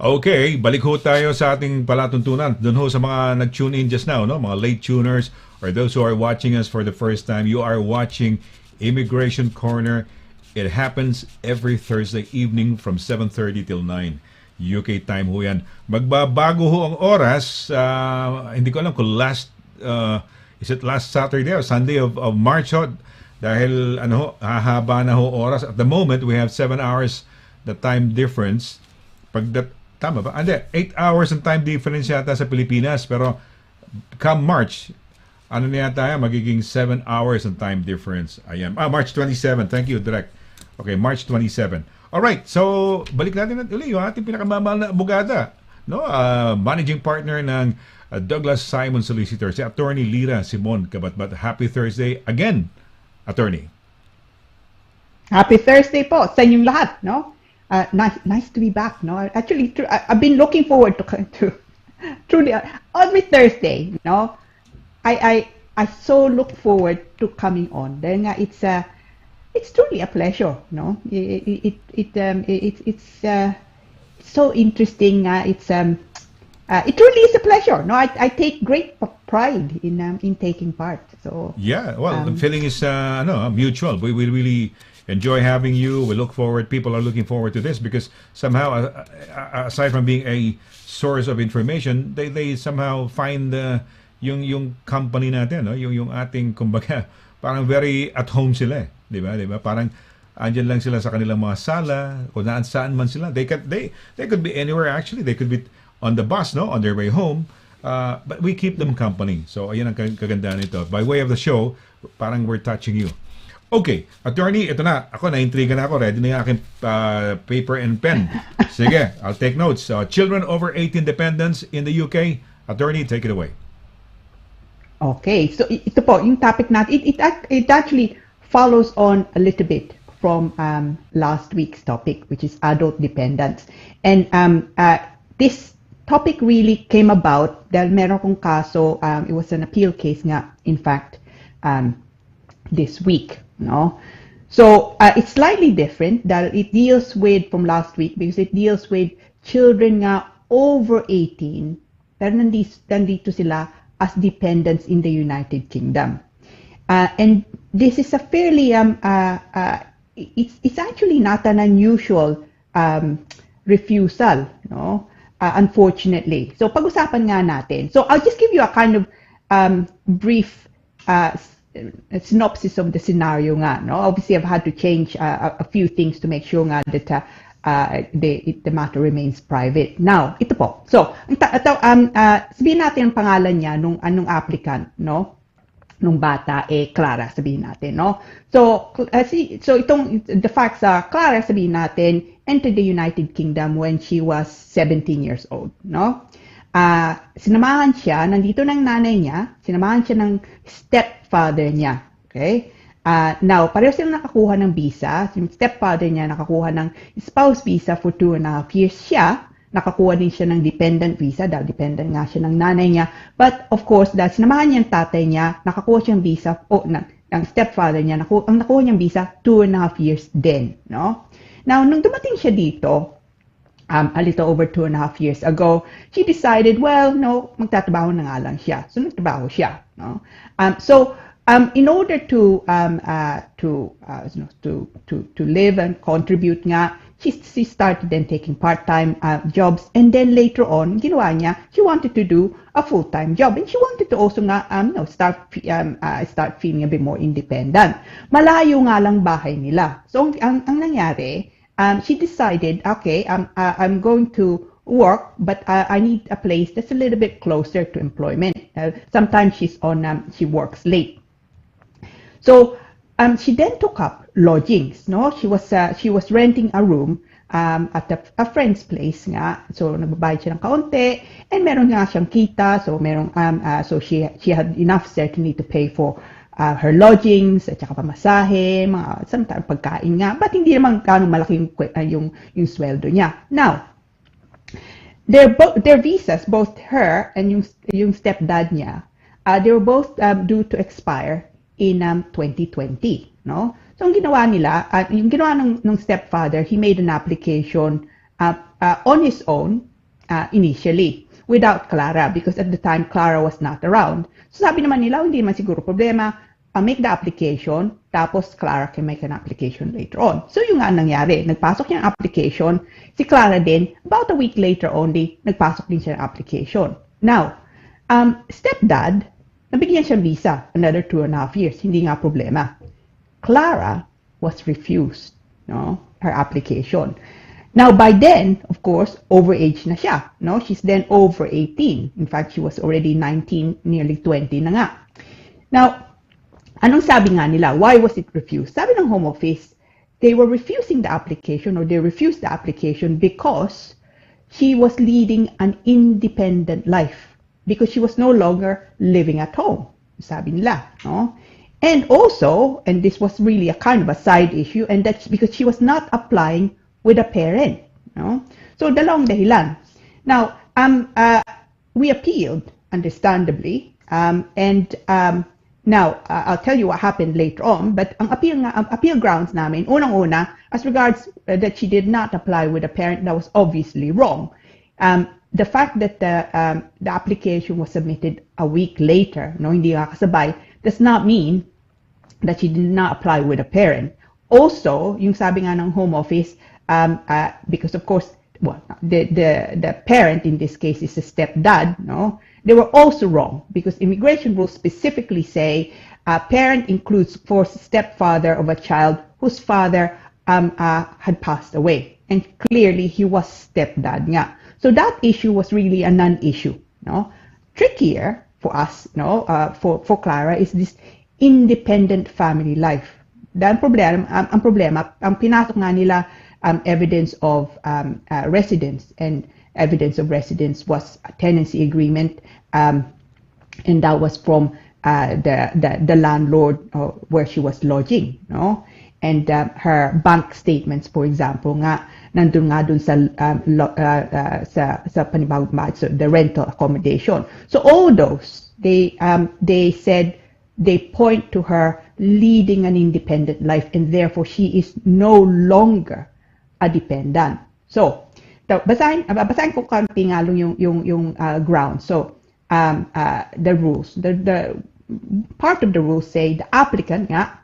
Okay, balik ho tayo sa ating palatuntunan. Doon ho sa mga nag-tune in just now, no? Mga late tuners or those who are watching us for the first time, you are watching Immigration Corner. It happens every Thursday evening from 7:30 till 9 UK time ho yan. Magbabago ho ang oras. Hindi ko alam kung is it last Saturday or Sunday of March ho? Dahil ano ho, hahaba na ho oras. At the moment, we have 7 hours the time difference. Tama ba? Hindi, 8 hours ang time difference yata sa Pilipinas. Pero come March, ano na yata yan? Magiging 7 hours ang time difference. Ayan. March 27. Thank you, Direk. Okay, March 27. Alright, so balik natin ulit yung ating pinakamamahal na abogada. No? Managing partner ng Douglas Simon Solicitor, si Attorney LIRA SIMON-CABATBAT. Happy Thursday again, Attorney. Happy Thursday po sa inyong lahat, no? Nice to be back, no? Actually, I've been looking forward to truly every Thursday, no? I so look forward to coming on. Dahil nga it's truly a pleasure, no? It's so interesting. It truly is a pleasure, no? I take great pride in taking part. So yeah, well, the feeling is mutual. We really enjoy having you. We look forward. People are looking forward to this because somehow, aside from being a source of information, they somehow find yung company natin, no? Yung ating kumbaga parang very at home sila, di ba? Parang andyan lang sila sa kanilang mga sala, kung saan man sila. They could be anywhere actually. They could be on the bus, no, on their way home. But we keep them company. So ayan ang kagandahan nito. By way of the show, parang we're touching you. Okay, Attorney, ito na. Ako, na-intriga na ako. Ready na yung aking paper and pen. Sige, I'll take notes. Children over 18 dependents in the UK. Attorney, take it away. okay, so ito po yung topic natin. It actually follows on a little bit from last week's topic, which is adult dependents. And this topic really came about dahil meron kong kaso. It was an appeal case nga, in fact, this week. No, so it's slightly different that it deals with from last week because it deals with children nga over 18 pero nandito sila as dependents in the United Kingdom, and this is a fairly it's actually not an unusual refusal, no, unfortunately. So pag-usapan nga natin. So I'll just give you a kind of brief a synopsis of the scenario nga, no? Obviously, I've had to change a few things to make sure nga that the matter remains private. Now, ito po. So, sabihin natin ang pangalan niya nung applicant, no? Nung bata, Clara, sabihin natin, no? So itong the facts are, Clara, sabihin natin, entered the United Kingdom when she was 17 years old, no? Sinamahan siya, nandito ng nanay niya, sinamahan siya ng stepfather niya. Okay? Now, pareho silang nakakuha ng visa. Yung stepfather niya nakakuha ng spouse visa for 2.5 years. Siya, nakakuha din siya ng dependent visa, dahil dependent nga siya ng nanay niya. But, of course, dahil sinamahan niya ang tatay niya, nakakuha siyang visa, ng stepfather niya, ang nakuha niyang visa, 2.5 years din. No? Now, nung dumating siya dito, a little over 2.5 years ago, she decided, well, no, magtatrabaho na nga lang siya. So, nagtrabaho siya. No? In order to live and contribute nga, she started then taking part-time jobs, and then later on, ginawa niya, she wanted to do a full-time job, and she wanted to also nga, start feeling a bit more independent. Malayo nga lang bahay nila. So, ang nangyari, she decided, okay, I'm going to work, but I need a place that's a little bit closer to employment. Sometimes she works late. So she then took up lodgings. No, she was renting a room at a friend's place nga. So nagbabayad siya ng kaunti, and meron nga siyang kita. So so she had enough certainly to pay for her lodgings, at saka pamasahe, sometimes pagkain nga, but hindi naman ganong malaking yung sweldo niya. Now, their visas, both her and yung stepdad niya, they were both due to expire in 2020, no? So ang ginawa nila, yung ginawa ng stepfather, he made an application on his own initially without Clara, because at the time Clara was not around. So sabi naman nila, hindi naman siguro problema, make the application, tapos Clara can make an application later on. So yung nga nangyari, nagpasok niya ang application, si Clara din, about a week later only, nagpasok din siya ng application. Now, stepdad, nabigyan siya visa, another 2.5 years, hindi nga problema. Clara was refused, no, her application. Now, by then, of course, overage na siya. No? She's then over 18. In fact, she was already 19, nearly 20 na nga. Now, anong sabi nga nila? Why was it refused? Sabi ng Home Office, they were refusing the application, or they refused the application because she was leading an independent life, because she was no longer living at home. Sabi nila. No? And also, and this was really a kind of a side issue, and that's because she was not applying with a parent. No? So, dalawang dahilan. Now, we appealed, understandably, and now, I'll tell you what happened later on, but ang appeal grounds namin, unang-una, as regards that she did not apply with a parent, that was obviously wrong. The fact that the application was submitted a week later, no, hindi kasabay, does not mean that she did not apply with a parent. Also, yung sabi nga ng Home Office, because of course, well, the parent in this case is a stepdad, no? They were also wrong, because immigration rules specifically say parent includes for stepfather of a child whose father had passed away, and clearly he was stepdad nga. So that issue was really a non-issue, no? Trickier for us, no, for Clara, is this independent family life. Ang problema, ang pinasok nga nila evidence of residence, and evidence of residence was a tenancy agreement, and that was from the landlord where she was lodging, no? And her bank statements, for example, nga nandun nga dun sa panibagong bahay, so the rental accommodation. So all those, they said they point to her leading an independent life, and therefore she is no longer a dependent. So, basahin ko kanti nga lang yung ground. So, the rules, the part of the rules say the applicant nga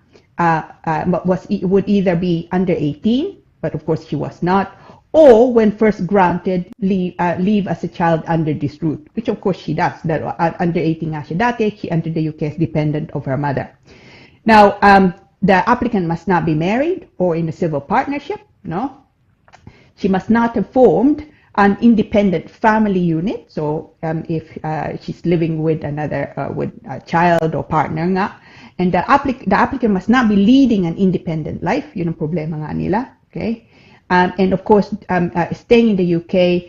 would either be under 18, but of course she was not, or when first granted leave as a child under this route, which of course she does. That under 18 nga siya dati, she entered the UK as dependent of her mother. Now, the applicant must not be married or in a civil partnership, no? She must not have formed an independent family unit. So if she's living with with a child or partner nga, and the applicant must not be leading an independent life. Yun ang problema nga nila. Okay, and of course staying in the UK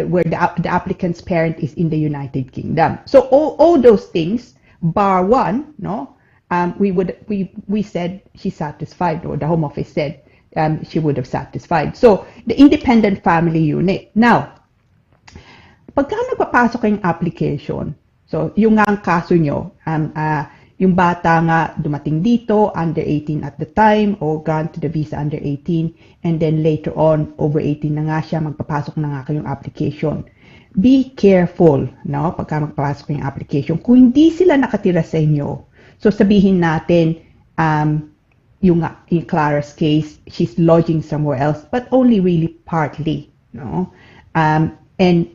where the applicant's parent is in the United Kingdom. So all those things, bar one, no, we said she's satisfied, or the Home Office said she would have satisfied. So, the independent family unit. Now, pagka nagpapasok yung application, so yung nga ang kaso nyo, yung bata nga dumating dito, under 18 at the time, or granted the visa under 18, and then later on, over 18 na nga siya, magpapasok na nga kayong application. Be careful, no? Pagka magpapasok kayong application. Kung hindi sila nakatira sa inyo, so sabihin natin, in Clara's case, she's lodging somewhere else, but only really partly, no? And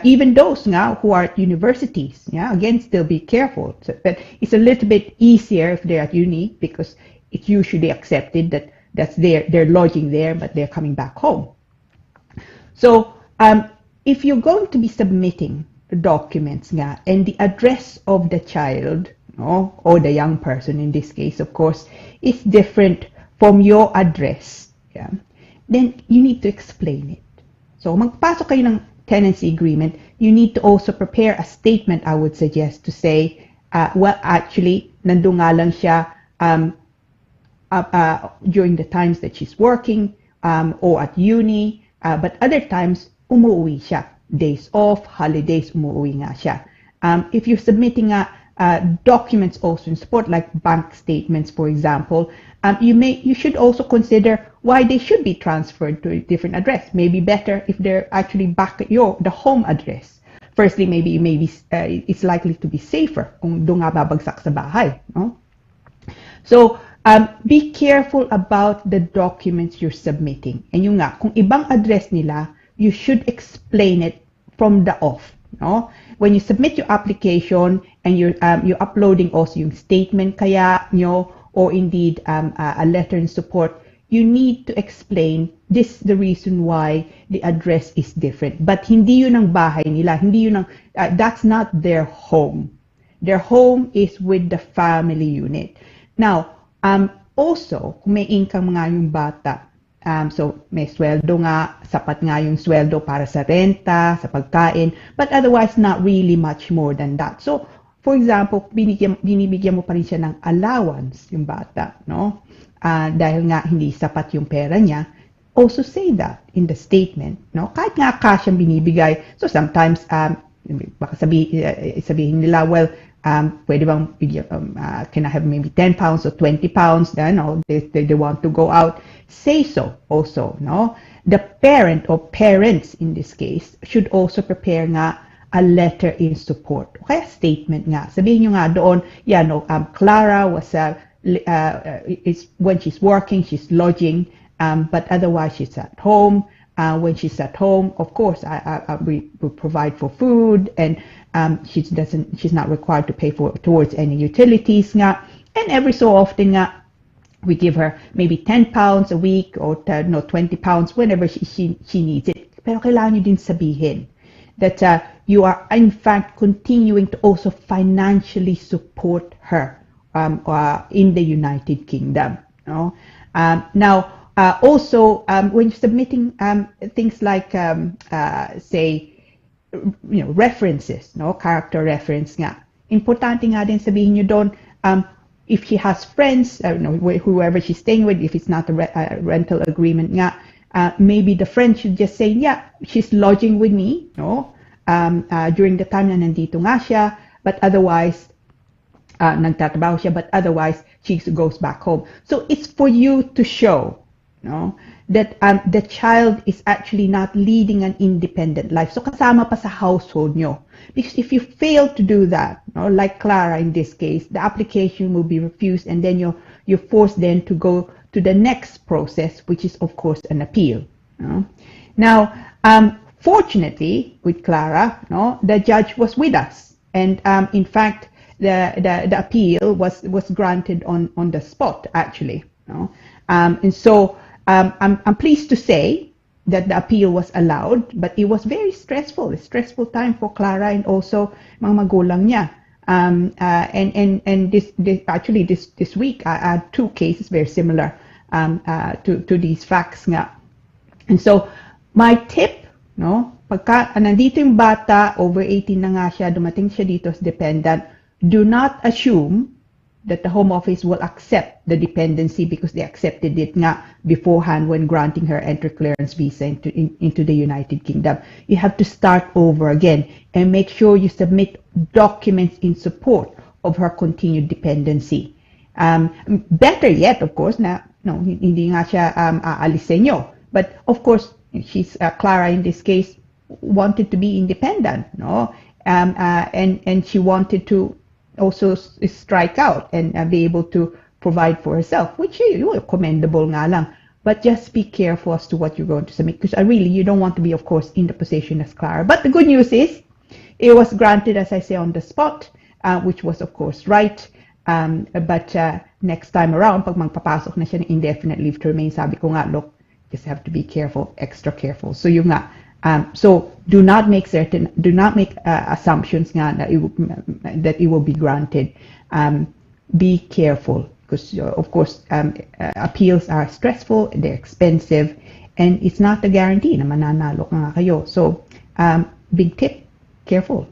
even those now who are at universities, yeah, again, still be careful. So, but it's a little bit easier if they're at uni, because it's usually accepted that they're lodging there, but they're coming back home. So, if you're going to be submitting the documents nga, and the address of the child, no, or the young person in this case, of course, is different from your address, yeah, then you need to explain it. So, magpasok kayo ng tenancy agreement, you need to also prepare a statement, I would suggest, to say, well, actually, nandun nga lang siya during the times that she's working, or at uni, but other times, umuwi siya. Days off, holidays, umuwi nga siya. If you're submitting documents also in support, like bank statements, for example, you should also consider why they should be transferred to a different address. Maybe better if they're actually back at the home address. Firstly, maybe it's likely to be safer kung doon nga babagsak sa bahay. No? So, be careful about the documents you're submitting. And yung nga, kung ibang address nila, you should explain it from the off. No? When you submit your application and you're uploading also yung statement kaya nyo, or indeed a letter in support, you need to explain this the reason why the address is different. But hindi yun ang bahay nila. Hindi yun ang, that's not their home. Their home is with the family unit. Now, also, kung may income nga yung bata, so may sweldo nga, sapat nga yung sweldo para sa renta, sa pagkain, but otherwise not really much more than that. So, for example, binibigyan mo pa rin siya ng allowance yung bata, no? Dahil nga hindi sapat yung pera niya, also say that in the statement, no? Kahit nga cash ang binibigay. So sometimes, baka sabihin nila, well, pwede bang can I have maybe 10 pounds or 20 pounds? No, they want to go out. Say so also, no? The parent or parents in this case should also prepare nga a letter in support. Okay, a statement nga. Sabihin nyo nga doon, Clara was when she's working, she's lodging, but otherwise she's at home. When she's at home, of course, we provide for food, and she's not required to pay towards any utilities nga. And every so often nga, we give her maybe 10 pounds a week or 20 pounds whenever she needs it. Pero kailangan nyo din sabihin that you are in fact continuing to also financially support her in the United Kingdom. No? Now, also, when you're submitting things like, say, references, no, character reference nga, importante nga din sabihin nyo doon, if she has friends, whoever she's staying with, if it's not a rental agreement nga, maybe the friend should just say, yeah, she's lodging with me, no, during the time na nandito nga siya, but otherwise, nagtatrabaho siya, but otherwise, she goes back home. So it's for you to show, no, that the child is actually not leading an independent life. So kasama pa sa household nyo. Because if you fail to do that, no, like Clara in this case, the application will be refused, and then you're forced then to go to the next process, which is of course an appeal. No? Now, fortunately with Clara, no, the judge was with us, and in fact, the appeal was granted on the spot actually. No? And so I'm pleased to say that the appeal was allowed, but it was very stressful, a stressful time for Clara and also mga magulang niya. And this week I had two cases very similar to these facts nga. And so my tip, no, pagka nandito yung bata, over 18 na nga siya, dumating siya dito as dependent, do not assume that the Home Office will accept the dependency because they accepted it nga beforehand when granting her entry clearance visa into the United Kingdom. You have to start over again and make sure you submit documents in support of her continued dependency. Better yet, of course, na no, hindi nga siya aalis sa inyo. But of course, she's Clara in this case wanted to be independent, no, and she wanted to also strike out and be able to provide for herself, which is commendable nga lang. But just be careful as to what you're going to submit, because you don't want to be, of course, in the position as Clara. But the good news is, it was granted, as I say, on the spot, which was, of course, right. But next time around, pag magpapasok na siya ng indefinite leave to remain, sabi ko nga, look, just have to be careful, extra careful. So yung nga, so do not make assumptions nga that it will be granted. Be careful, because of course appeals are stressful, they're expensive, and it's not a guarantee na mananalo nga kayo. So big tip, careful.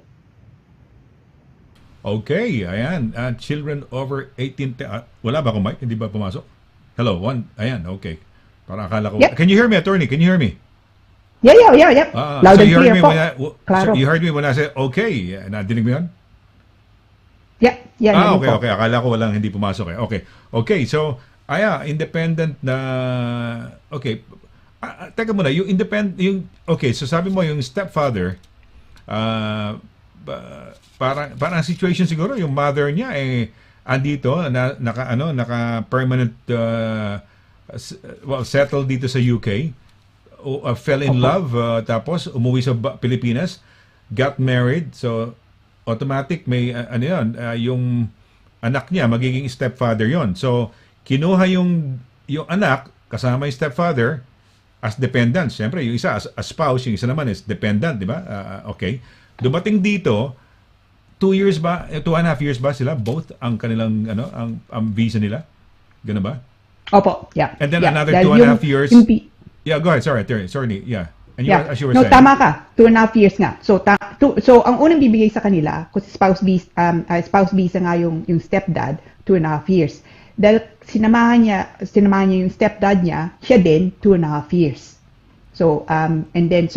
Okay, ayan. Children over 18, wala ba akong mic? Hindi ba pumasok? Hello, one. Ayan, okay. Parang akala ko. Yep. Can you hear me, attorney? Can you hear me? Yeah. Loud so and you heard clear me po. so you heard me when I said, okay. Nadinig mo yun? Yeah, Okay, po. okay. Akala ko walang hindi pumasok eh. Okay. Okay, so, independent na, okay. Teka muna, okay, so sabi mo yung stepfather, parang situation siguro, yung mother niya andito, naka permanent, settled dito sa UK, fell in love, tapos umuwi sa Pilipinas, got married, so automatic may yung anak niya magiging stepfather yon. So kinuha yung anak kasama yung stepfather as dependent. Siyempre yung isa as spouse, yung isa naman is dependent, di ba? Okay. Dumating dito 2 years ba, 2.5 years ba sila both ang kanilang ang visa nila? Ganun ba? Opo, yeah. And then yeah. another Dahil 2.5 years. Yeah, go ahead. Sorry. Yeah. And you, as you were no, saying. tama ka. 2.5 years nga. So, so ang unang bibigay sa kanila, kasi spouse visa nga yung stepdad, 2.5 years. Dahil sinamahan niya yung stepdad niya, siya din 2.5 years. So, and then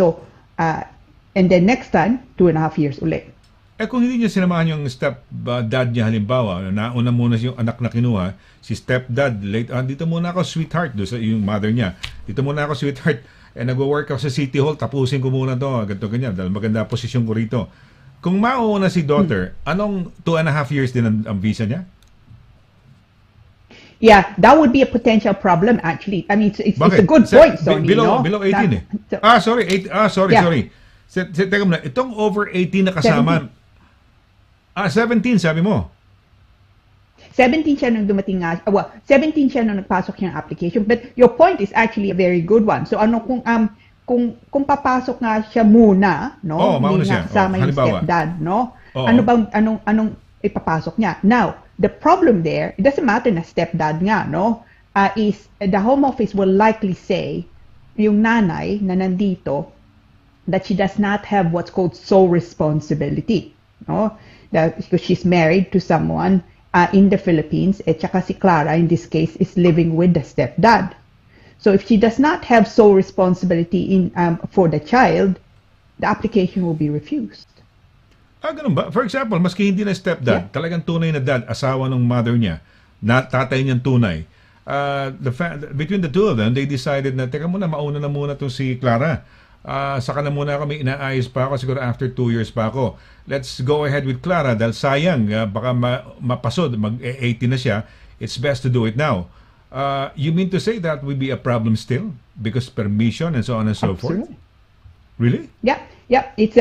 next time, 2.5 years ulit. Kung hindi niya sinamahan yung stepdad niya, halimbawa, nauna muna yung anak na kinuha, si stepdad, dito muna ako, sweetheart, doon sa yung mother niya, dito muna ako, sweetheart, nagwo-work ako sa City Hall, tapusin ko muna to, ganito, ganyan, dahil maganda posisyon ko rito. Kung mauuna si daughter, anong 2.5 years din ang visa niya? Yeah, that would be a potential problem, actually. I mean, it's a good point, Sonny, below 18 sorry. Teka muna, itong over 18 na kasama, 17 sabi mo. 17 siya nung dumating nga, 17 siya nung nagpasok yung application. But your point is actually a very good one. So kung papasok nga siya muna, no? Hindi nga kasama yung stepdad, no? Anong ipapasok niya? Now, the problem there, it doesn't matter na stepdad nga, no? Is the Home Office will likely say yung nanay na nandito that she does not have what's called sole responsibility, no? Because she's married to someone in the Philippines, at saka si Clara, in this case, is living with the stepdad. So if she does not have sole responsibility for the child, the application will be refused. Ganun ba? For example, maski hindi na stepdad, talagang tunay na dad, asawa ng mother niya, tatay niyang tunay. Between the two of them, they decided na, teka muna, mauna na muna itong si Clara. Saka na muna kami, inaayos pa ako, siguro after 2 years pa ako. Let's go ahead with Clara dahil sayang, baka mapasod, mag-18 na siya. It's best to do it now. You mean to say that would be a problem still? Because permission and so on and so forth? Really? Yeah. It's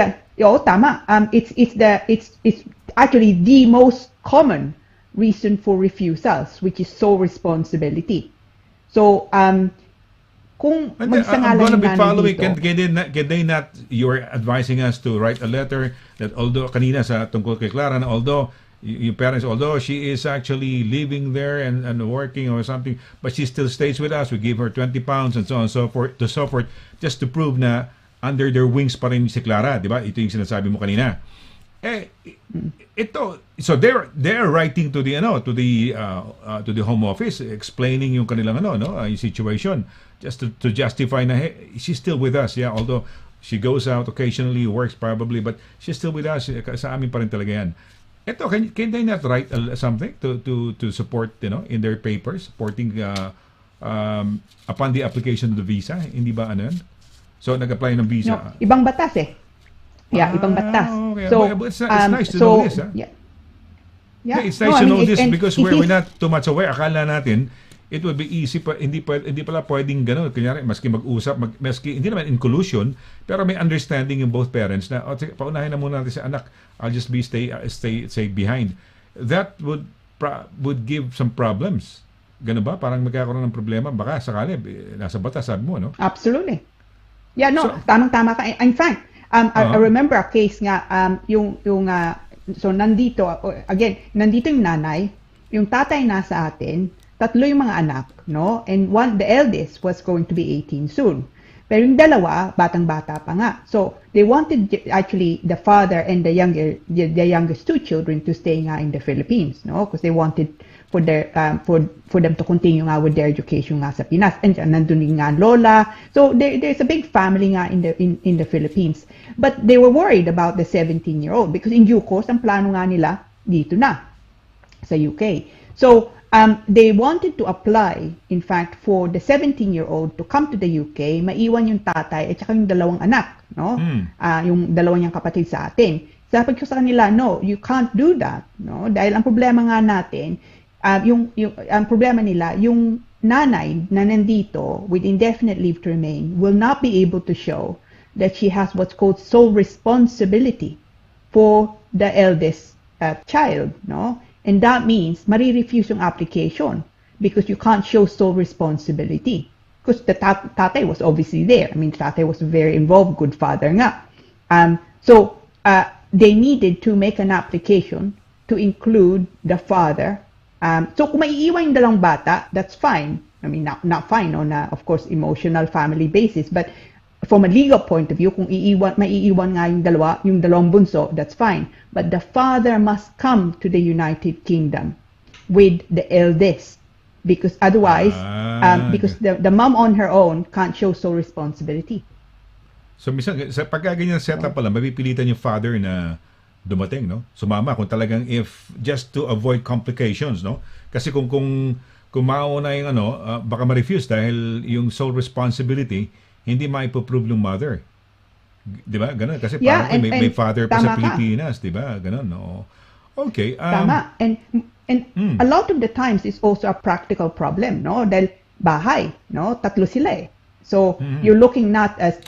tama. It's actually the most common reason for refusals, which is sole responsibility. So, kung I'm gonna be following. Can they not? You're advising us to write a letter that although kanina sa tungkol kay Clara na although your parents, although she is actually living there and working or something, but she still stays with us. We give her 20 pounds and so on and so forth, just to prove na under their wings pa rin si Clara, di ba? Ito yung sinasabi mo kanina. So they're writing to the Home Office explaining yung kanilang yung situation just to justify na hey, she's still with us, although she goes out occasionally, works probably, but she's still with us, sa amin pa rin talaga yan. Ito, can they not write something to support, in their papers, supporting upon the application of the visa? Hindi ba ano yan? So, nag-apply ng visa. No, ibang batas eh. Yeah, ibang batas. Okay. So, but it's nice to know this, Yeah. It's nice to know this because we're not too much aware. Akala natin, it would be easy, hindi pala pwedeng gano'n. Kunyari, maski mag-usap, maski, hindi naman in collusion, pero may understanding yung both parents na, paunahin na muna natin sa anak, I'll just stay behind. That would give some problems. Gano'n ba? Parang magkakaroon ng problema. Baka sakali, nasa batas, sabi mo, no? Absolutely. Yeah, no, tamang-tama ka. In fact, I remember a case nga, so nandito yung nanay, yung tatay nasa atin, 3 yung mga anak, no? And the eldest was going to be 18 soon. Pero yung dalawa, batang-bata pa nga. So, they wanted actually the father and the youngest 2 children to stay nga in the Philippines, no? Because they wanted for them to continue nga with their education nga sa Pinas. And nandun yung nga lola. So, there's a big family nga in the Philippines. But they were worried about the 17-year-old because in due course, ang plano nga nila dito na. sa UK. So, they wanted to apply, in fact, for the 17-year-old to come to the UK, maiwan yung tatay at saka yung dalawang anak, no? Yung dalawang niyang kapatid sa atin. Sabi ko sa kanila, no, you can't do that, no? Dahil ang problema nga natin, ang problema nila, yung nanay na nandito with indefinite leave to remain will not be able to show that she has what's called sole responsibility for the eldest child, no? And that means mari-refuse yung application because you can't show sole responsibility. Because the tatay was obviously there. I mean, tatay was very involved, good father nga. So they needed to make an application to include the father. So kung maiiwan yung dalawang bata, that's fine. I mean, not fine on a, of course, emotional family basis, but from a legal point of view, kung maiiwan nga yung dalawang bunso, that's fine. But the father must come to the United Kingdom with the eldest, because otherwise, because the mom on her own can't show sole responsibility. So, minsan, sa pagkaganyan setup pala, mapipilitan yung father na dumating, no? Sumama kung talagang just to avoid complications, no? Kasi kung mauna yung baka ma-refuse dahil yung sole responsibility hindi maipo-prove ng mother. 'Di ba? Ganun kasi parang may father pa sa Pilipinas, 'di ba? Ganun, no. Okay. Tama. And a lot of the times it's also a practical problem, no? Dahil bahay, no? Tatlo sila eh. So you're looking not at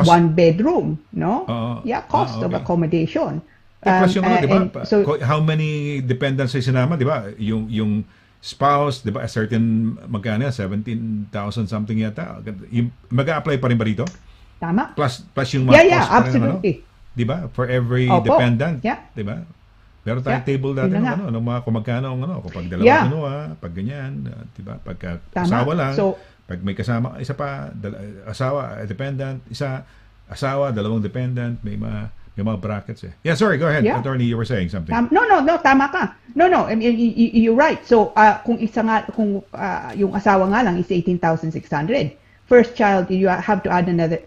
one bedroom, no? Cost of accommodation. Plus yung diba? So how many dependents ay sinama, diba? Yung spouse, diba? A certain magkano, 17,000 something yata. Mag-a-apply pa rin ba dito? Tama. Plus yung mga cost pa absolutely. Rin, diba? For every dependent, diba? Meron tayong table dati ng mga kung magkano kapag dalawa kinuha, pag ganyan, diba? Pagka asawa lang, pag may kasama isa pa, asawa, dependent, isa, asawa, dalawang dependent, may mga brackets eh. Yeah, sorry, go ahead. Attorney, you were saying something. No, tama ka. No, I mean, you're right. So, kung yung asawa nga lang is 18,600. First child, you have to add another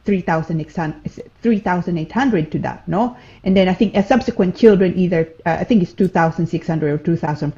3,800 to that, no? And then I think subsequent children either, I think it's 2,600 or 2,400.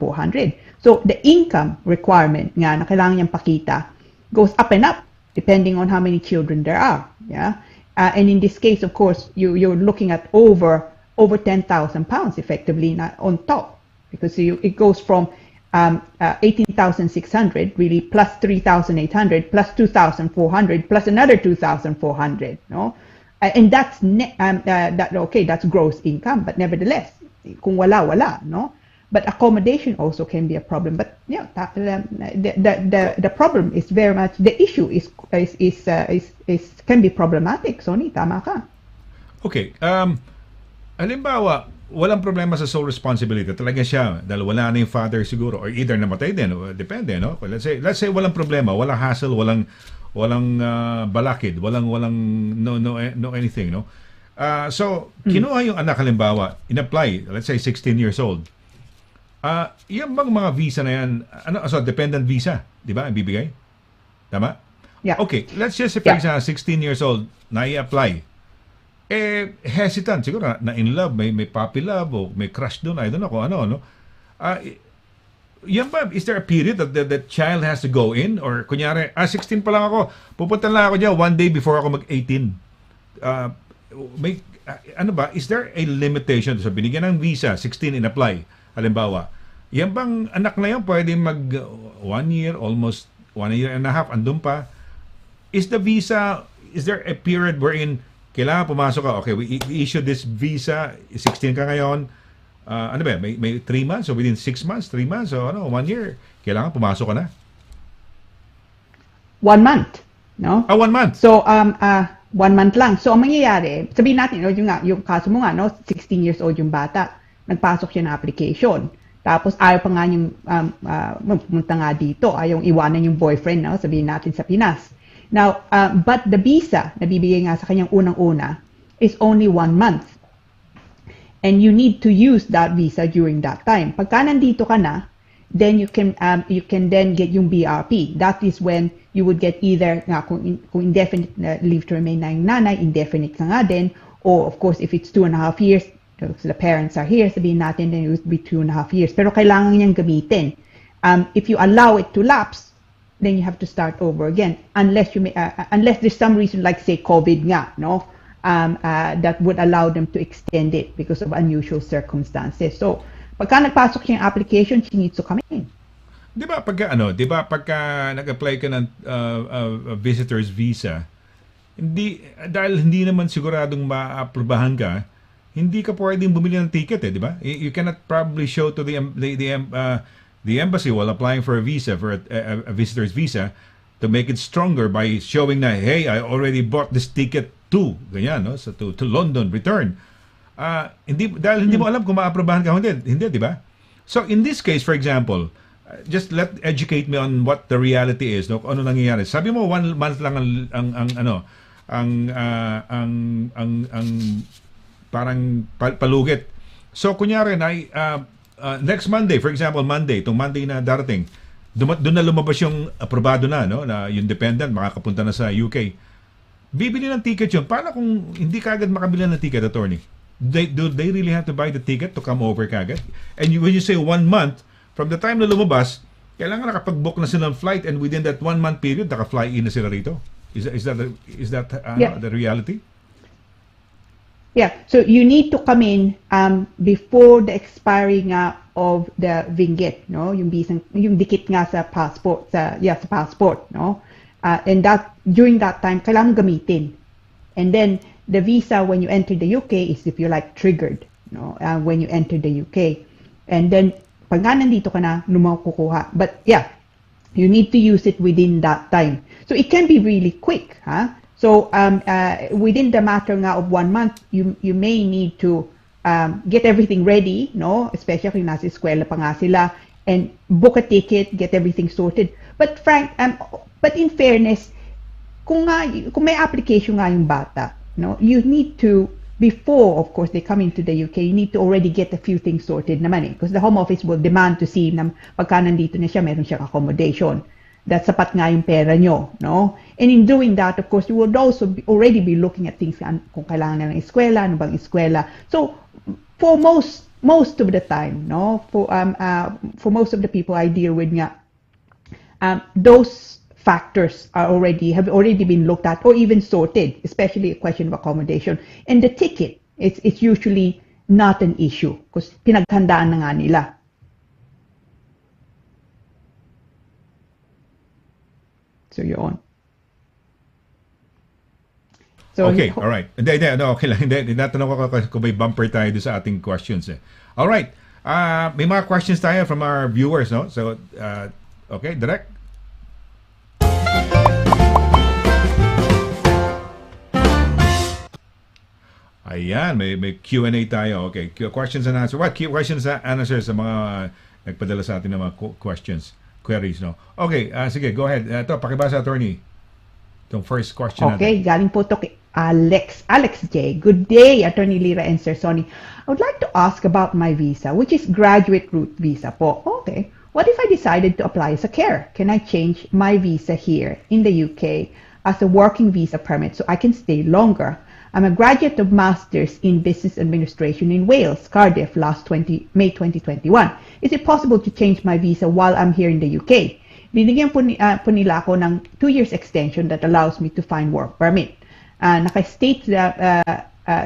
So, the income requirement nga na kailangan niyang pakita goes up and up depending on how many children there are, yeah? And in this case, of course, you're looking at over 10,000 pounds effectively on top, because it goes from 18,600 really plus 3,800 plus 2,400 plus another 2,400, no? And that's that's gross income, but nevertheless, kung wala, no? But accommodation also can be a problem. But yeah, the problem is very much, the issue is can be problematic. Sonny, tama ka. Okay. Halimbawa, walang problema sa sole responsibility. Talaga siya, dahil wala na yung father siguro, or either namatay din, depende, no? Let's say walang problema, walang hassle, walang balakid, walang no anything, no? So, kinuha yung anak, halimbawa, in-apply, let's say 16 years old. Yung bang mga visa na yan, so dependent visa, di ba, ibibigay? Tama? Yeah. Okay, let's just say, for example, 16 years old, na i-apply. Hesitant, siguro, na in love, may puppy love, o may crush doon, I don't know kung ano, no? Yan ba, is there a period that the child has to go in? Or, kunyari, 16 pa lang ako, pupunta lang ako dyan one day before ako mag-18. May, ano ba, is there a limitation? So, binigyan ng visa, 16 in-apply, halimbawa. Yan bang anak na yan, pwede mag 1 year, almost 1 year and a half, andun pa. Is the visa, is there a period wherein kailangan pumasok ka, okay, we issue this visa, 16 ka ngayon, ano ba, may 3 months, so within 6 months, 3 months, so 1 year, kailangan pumasok ka na? 1 month, no? 1 month? So, 1 month lang. So, ang mangyayari, sabihin natin, yung kaso mo nga, no, 16 years old yung bata, nagpasok siya ng application. Tapos, ayaw pa nga yung pumunta nga dito, ayaw iwanan yung boyfriend, no, sabihin natin sa Pinas. Now, but the visa na bibigay nga sa kanyang unang-una is only 1 month. And you need to use that visa during that time. Pagka nandito ka na, then you can then get yung BRP. That is when you would get either, kung indefinite leave to remain na yung nanay, indefinite ka nga din, or of course, if it's 2.5 years, So the parents are here, sabihin natin, then it would be 2.5 years. Pero kailangan niyang gamitin. If you allow it to lapse, then you have to start over again. Unless there's some reason, like say COVID nga, no? That would allow them to extend it because of unusual circumstances. So, pagka nagpasok siya yung application, she needs to come in. Di ba pagka nag-apply ka ng visitor's visa, dahil hindi naman siguradong maaprubahan ka, hindi ka pwedeng bumili ng ticket, di ba? You cannot probably show to the embassy while applying for a visa, for a visitor's visa, to make it stronger by showing na, hey, I already bought this ticket to, ganyan, no? So to London, return. Dahil hindi mo alam kung maaprubahan ka o hindi, di ba? So in this case, for example, just educate me on what the reality is, no? Ano nangyayari? Sabi mo 1 month lang ang parang palugit. So kunyari na next Monday, for example, itong Monday na darating, doon na lumabas yung aprobado na, no? Na yung dependent makakapunta na sa UK. Bibili ng ticket yun. Paano kung hindi kagad makabili ng ticket, attorney? Do they really have to buy the ticket to come over kagad? And when you say 1 month, from the time na lumabas, kailangan nakapag-book na sila ng flight, and within that 1 month period, naka-fly in na sila rito? Is that the reality? Yeah, so you need to come in before the expiry nga of the vignette, no? Yung dikit nga sa passport, sa passport, no? And that during that time kailangan gamitin. And then the visa when you enter the UK is, if you like, triggered, no? When you enter the UK. And then pag nandito ka na, kukuha. But yeah, you need to use it within that time. So it can be really quick, huh? So within the matter nga of 1 month, you may need to get everything ready, no? Especially nasa eskwela pa nga sila, and book a ticket, get everything sorted. But but in fairness, kung may application nga yung bata, no? You need to, before of course they come into the UK, you need to already get a few things sorted naman eh, because the Home Office will demand to see na pagka nandito na siya, meron siyang accommodation. That's sapat nga yung pera nyo, no? And in doing that, of course, you would also already be looking at things kung kailangan na ng eskwela, ano bang eskwela. So, for most of the time, no? For most of the people I deal with nga, those factors have already been looked at or even sorted, especially a question of accommodation. And the ticket, it's usually not an issue because pinaghandaan na nga nila. So yun. So, okay, all right. Okay lang. Hindi, natanong ko kung may bumper tayo doon sa ating questions eh. All right. May mga questions tayo from our viewers, no? So, okay, direct. Ayan, may Q&A tayo. Okay, questions and answers. What questions and answers sa mga nagpadala sa atin ng mga queries, no? Okay, sige, go ahead. Ito, pakibasa, attorney. Itong first question okay, natin. galing po to kay Alex J. Good day, Attorney Lira and Sir Sonny. I would like to ask about my visa, which is graduate route visa po. Okay, what if I decided to apply as a carer? Can I change my visa here in the UK as a working visa permit so I can stay longer? I'm a graduate of Masters in Business Administration in Wales, Cardiff, May 2021. Is it possible to change my visa while I'm here in the UK? Binigyan po nila ako ng 2 years extension that allows me to find work permit. Naka-state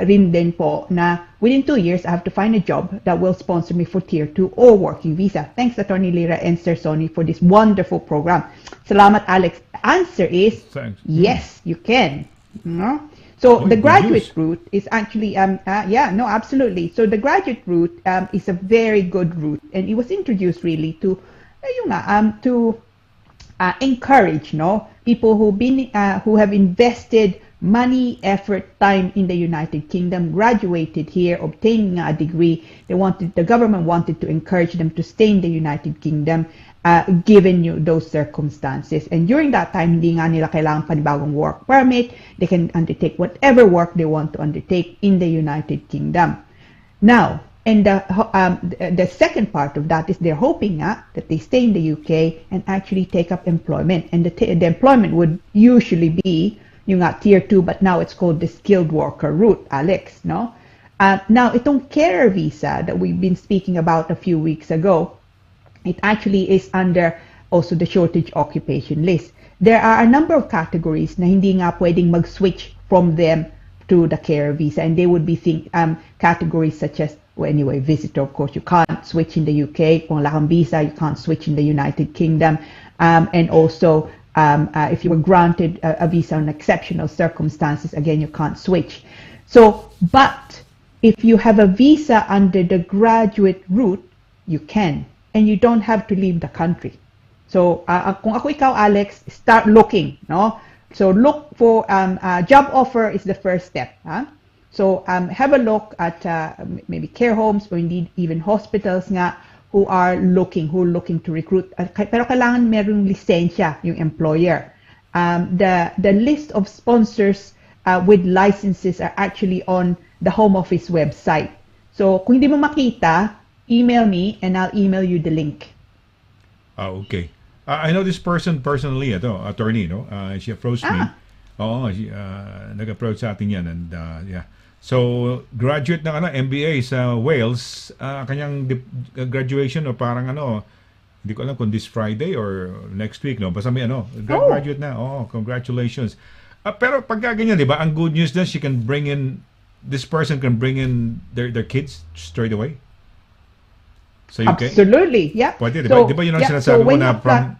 rin din po na within 2 years, I have to find a job that will sponsor me for Tier 2 or working visa. Thanks, Attorney Lira and Sir Sonny, for this wonderful program. Salamat, Alex. Answer is yes, you can. No? So the graduate route is actually, absolutely. So the graduate route is a very good route, and it was introduced really to encourage, no, people who have invested money, effort, time in the United Kingdom, graduated here, obtained a degree. The government wanted to encourage them to stay in the United Kingdom, given those circumstances. And during that time, hindi nga nila kailangan panibagong work permit. They can undertake whatever work they want to undertake in the United Kingdom. Now, and the second part of that is they're hoping that they stay in the UK and actually take up employment. And the employment would usually be yung Tier 2, but now it's called the skilled worker route, Alex, no? Now, itong carer visa that we've been speaking about a few weeks ago, it actually is under also the shortage occupation list. There are a number of categories na hindi nga pwedeng mag-switch from them to the carer visa, and they would be categories such as, well, anyway, visitor, of course, you can't switch in the UK. Kung wala kang visa, you can't switch in the United Kingdom. And also, if you were granted a visa on exceptional circumstances, again, you can't switch. So, but if you have a visa under the graduate route, you can, and you don't have to leave the country. So, kung ako ikaw, Alex, start looking, no? So, look for job offer is the first step. Huh? So, have a look at maybe care homes or indeed even hospitals nga who are looking to recruit. Pero kailangan merong lisensya yung employer. The list of sponsors with licenses are actually on the Home Office website. So, kung hindi mo makita, email me and I'll email you the link. Okay. I know this person personally, attorney, no? She approached me. Oo, nag-approach sa atin yan. And yeah. So, graduate ng MBA sa Wales, kanyang graduation o parang hindi ko alam kung this Friday or next week, no? Basta may graduate na. Oh, congratulations. Pero pag ganyan, di ba, ang good news na this person can bring in their kids straight away. So UK? Absolutely, yeah. Pwede, di ba? Di ba yun ang sinasabi mo na from...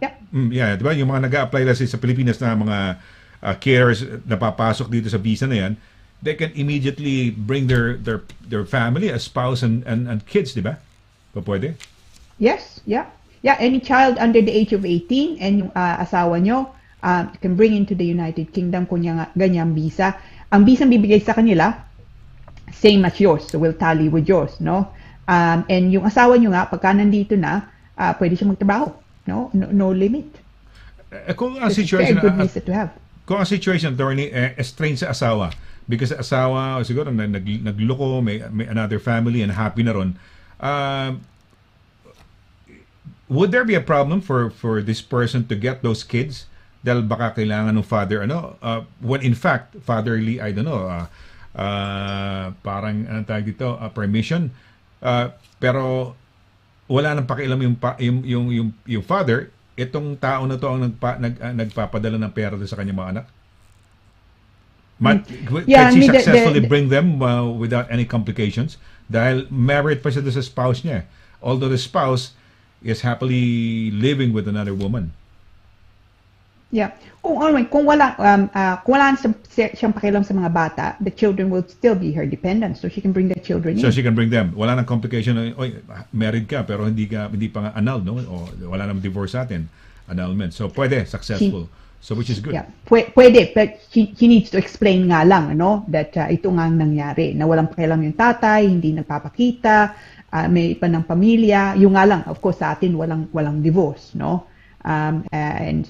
Yeah. Di ba? Yung mga nag-a-apply sa Pilipinas na mga carers na papasok dito sa visa na yan, they can immediately bring their family, a spouse and kids, di ba? Pwede? Yes, yeah. Yeah, any child under the age of 18 and yung asawa nyo can bring into the United Kingdom kung ganyang visa. Ang visa bibigay sa kanila, same as yours, so will tally with yours, no? And yung asawa nyo nga, pagka nandito na, pwede siya magtrabaho, no? No limit. Kung ang situation, good visa to have. Kung ang situation, attorney, estranged sa asawa, because asawa, siguro nagloko, may another family and happy na ron, would there be a problem for this person to get those kids? Dahil baka kailangan ng father, when in fact, fatherly, I don't know, parang, anong tawag dito, permission, pero wala nang pakialam yung father, itong tao na to ang nagpapadala ng pera sa kanyang mga anak. Can she successfully bring them without any complications? Dahil married pa siya sa spouse niya. Although the spouse is happily living with another woman. Yeah. Kung wala siyang pakialam sa mga bata, the children will still be her dependents, so she can bring the children in. So she can bring them. Wala nang complication. Married ka pero hindi pa nga annulled, no? O wala nang divorce atin, annulment. So pwede, successful. So which is good. Yeah. Pwede, but he needs to explain nga lang, that ito nga ang nangyari, na walang pakialam yung tatay, hindi nagpapakita, may iba ng pamilya, yung nga lang, of course sa atin walang divorce, no? And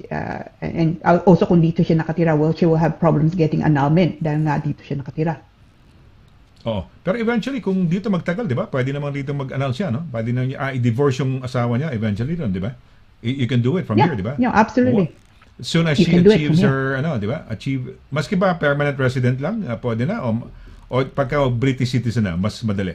also kung dito siya nakatira, well, she will have problems getting annulment dahil nga dito siya nakatira. Oo. Pero eventually, kung dito magtagal, di ba? Pwede naman dito mag-annul siya, no? Pwede na i-divorce yung asawa niya eventually ron, di ba? You can do it from here, di ba? Yeah, absolutely. As soon as she achieves her, di ba? Maski ba permanent resident lang, pwede na? O pagka British citizen na, mas madali?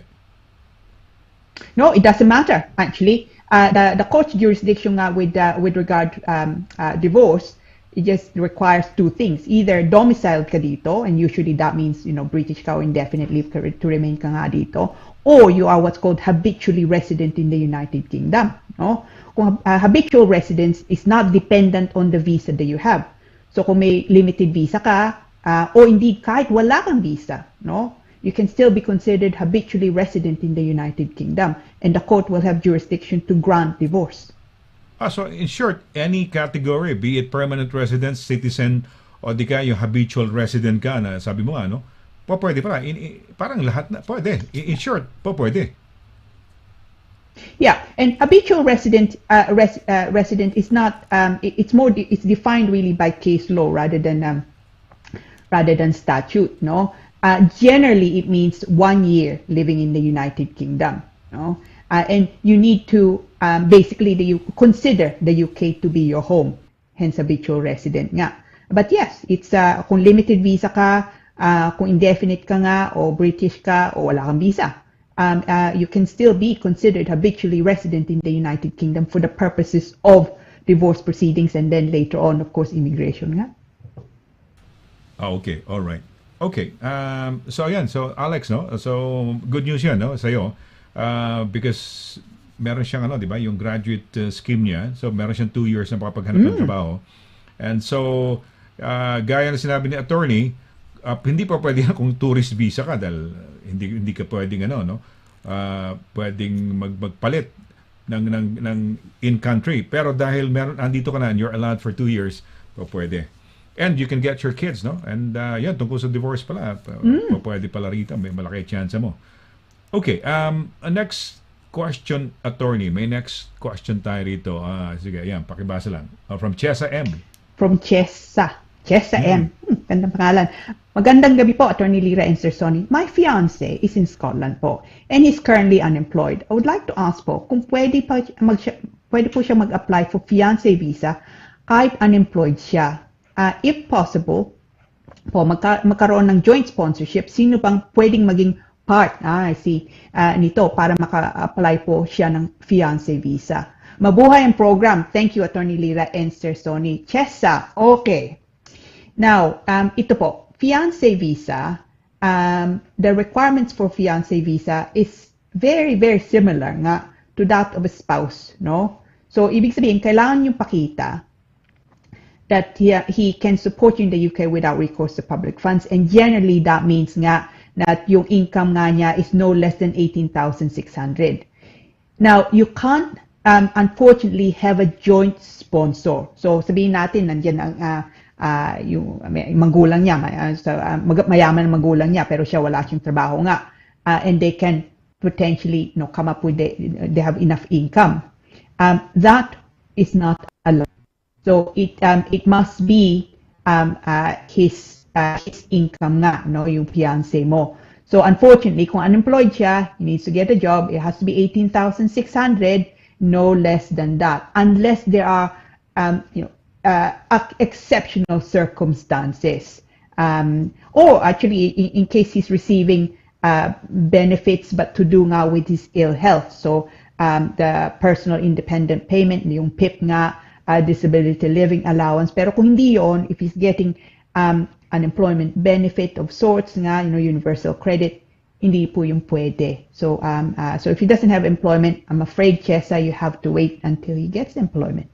No, it doesn't matter, actually. The court's jurisdiction with regard to divorce, it just requires two things. Either domiciled ka dito, and usually that means, British ka o indefinite leave to remain ka nga dito, or you are what's called habitually resident in the United Kingdom. No? Kung habitual residence is not dependent on the visa that you have. So kung may limited visa ka, or indeed kahit wala kang visa, no? You can still be considered habitually resident in the United Kingdom, and the court will have jurisdiction to grant divorce. So in short, any category, be it permanent resident, citizen, o di ka yung habitual resident ka na sabi mo nga, no? Pwede pala. Parang lahat na, pwede. In short, pwede. Yeah, and habitual resident is not. It's defined really by case law rather than statute. No, generally it means 1 year living in the United Kingdom. No, and you need to basically you consider the UK to be your home. Hence habitual resident nga. But yes, it's kung limited visa ka, Kung indefinite ka nga o British ka o wala kang visa, you can still be considered habitually resident in the United Kingdom for the purposes of divorce proceedings and then later on, of course, immigration nga. Okay, all right. Okay. So ayan, so Alex, no? So good news 'yan, no, sa iyo. Because meron siyang ano, 'di ba, yung graduate scheme niya. So meron siyang 2 years na makapaghanap ng trabaho. And so gaya na sinabi ni attorney, hindi pa pwede yan kung tourist visa ka dahil hindi ka pwedeng ano, no? Pwedeng magpalit ng in-country. Pero dahil andito ka na and you're allowed for 2 years, pwede. And you can get your kids, no? And yan, tungkol sa divorce pala, pwede pala rito, may malaki chance mo. Okay, next question, attorney. May next question tayo rito. Sige, yan, pakibasa lang. From Chesa M. From Chesa M. Gandang pangalan. Magandang gabi po, Attorney Lira and Sir Sonny. My fiance is in Scotland po, and he's currently unemployed. I would like to ask po, kung pwede po siya mag-apply for fiance visa kahit unemployed siya. If possible, po, magkaroon ng joint sponsorship, sino bang pwedeng maging part nito para maka-apply po siya ng fiancé visa. Mabuhay ang program. Thank you, Attorney Lira and Sir Sonny. Chessa, okay. Now, ito po, fiancé visa, the requirements for fiancé visa is very, very similar nga to that of a spouse, no? So, ibig sabihin, kailangan yung pakita that he can support you in the UK without recourse to public funds. And generally, that means nga that yung income nga niya is no less than 18,600. Now, you can't, unfortunately, have a joint sponsor. So, sabihin natin, nandiyan ang yung magulang niya, mayaman ang magulang niya, pero siya wala siyang trabaho nga. And they can potentially come up with, they have enough income. That is not allowed. So it must be his income nga, no, yung fiancé mo. So unfortunately, kung unemployed siya, he needs to get a job. It has to be 18,600, no less than that, unless there are exceptional circumstances. Or actually, in case he's receiving benefits, but to do nga with his ill health. So the personal independent payment, yung PIP nga, disability living allowance. Pero kung hindi yon, if he's getting unemployment benefit of sorts nga, universal credit, hindi po yung pwede. So so if he doesn't have employment, I'm afraid, Chesa, you have to wait until he gets employment.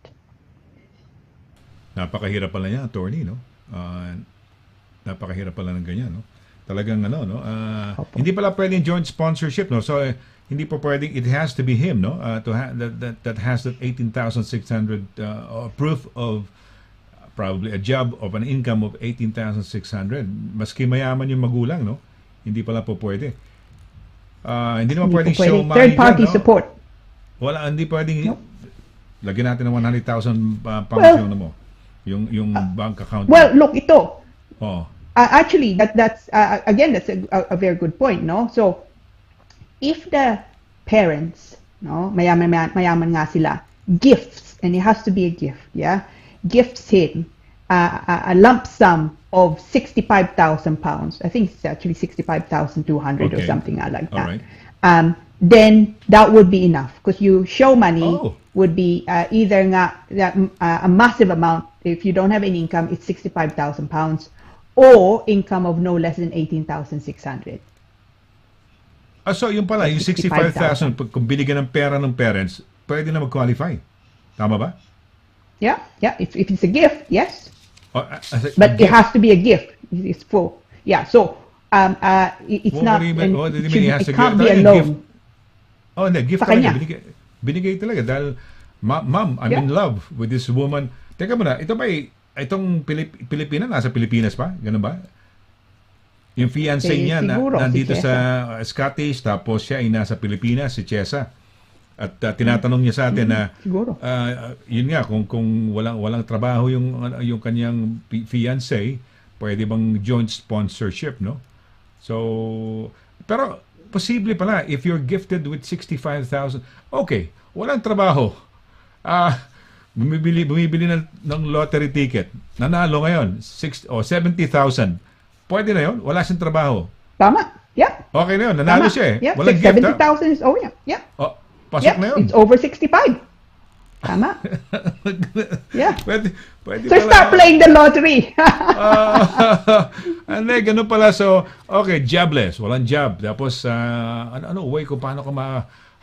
Napakahirap pala niya, attorney, no? Napakahirap pala ng ganyan, no? Talagang ano, no? Hindi pala pwedeng joint sponsorship, no? So hindi pa pwedeng, it has to be him, no? To that has that 18,600 proof of probably a job of an income of 18,600. Maski mayaman yung magulang, no? Hindi pala po pwede. Hindi naman pwedeng show money. Third party support. Wala, hindi pwedeng lagyan natin ng 100,000 pounds yung bank account. Well, look, ito. Oh. Actually, that's again, that's a very good point, no? So, if the parents, no, mayaman nga sila, gifts, and it has to be a gift, yeah, gifts him a lump sum of 65,000 pounds. I think it's actually 65,200 or something like that. Right. Then that would be enough, because you show money would be either a massive amount. If you don't have any income, it's 65,000 pounds, or income of no less than 18,600. So yung pala, yung 65,000, kung binigyan ng pera ng parents, pwede na mag-qualify. Tama ba? Yeah. If it's a gift, yes. But it has to be a gift. It's full. Yeah. So it's not. It can't be a loan. Oh, hindi, gift talaga. Binigay talaga dahil ma'am, I'm in love with this woman. Teka muna, ito ba itong Pilipina, nasa Pilipinas pa? Ganun ba? Yung fiancé niya nandito sa Scottish, tapos siya ay nasa Pilipinas, si Chesa. At tinatanong niya sa atin na yun nga, kung walang trabaho yung kanyang fiancé, pwede bang joint sponsorship, no? So, pero posible pala if you're gifted with 65,000. Okay, walang trabaho. Bumibili ng lottery ticket. Nanalo ngayon 70,000. Pwede na yun? Wala siyang trabaho. Tama. Yeah. Okay na yun. Nanalo siya eh. Yeah. Walang gift, ha? 70,000 is, oh yeah. Yeah. Oh, pasok Yeah. na yun. It's over 65. Tama. Yeah. Pwede So start playing the lottery. Hindi, ganun pala. So, okay, jobless. Walang job. Tapos, way kung paano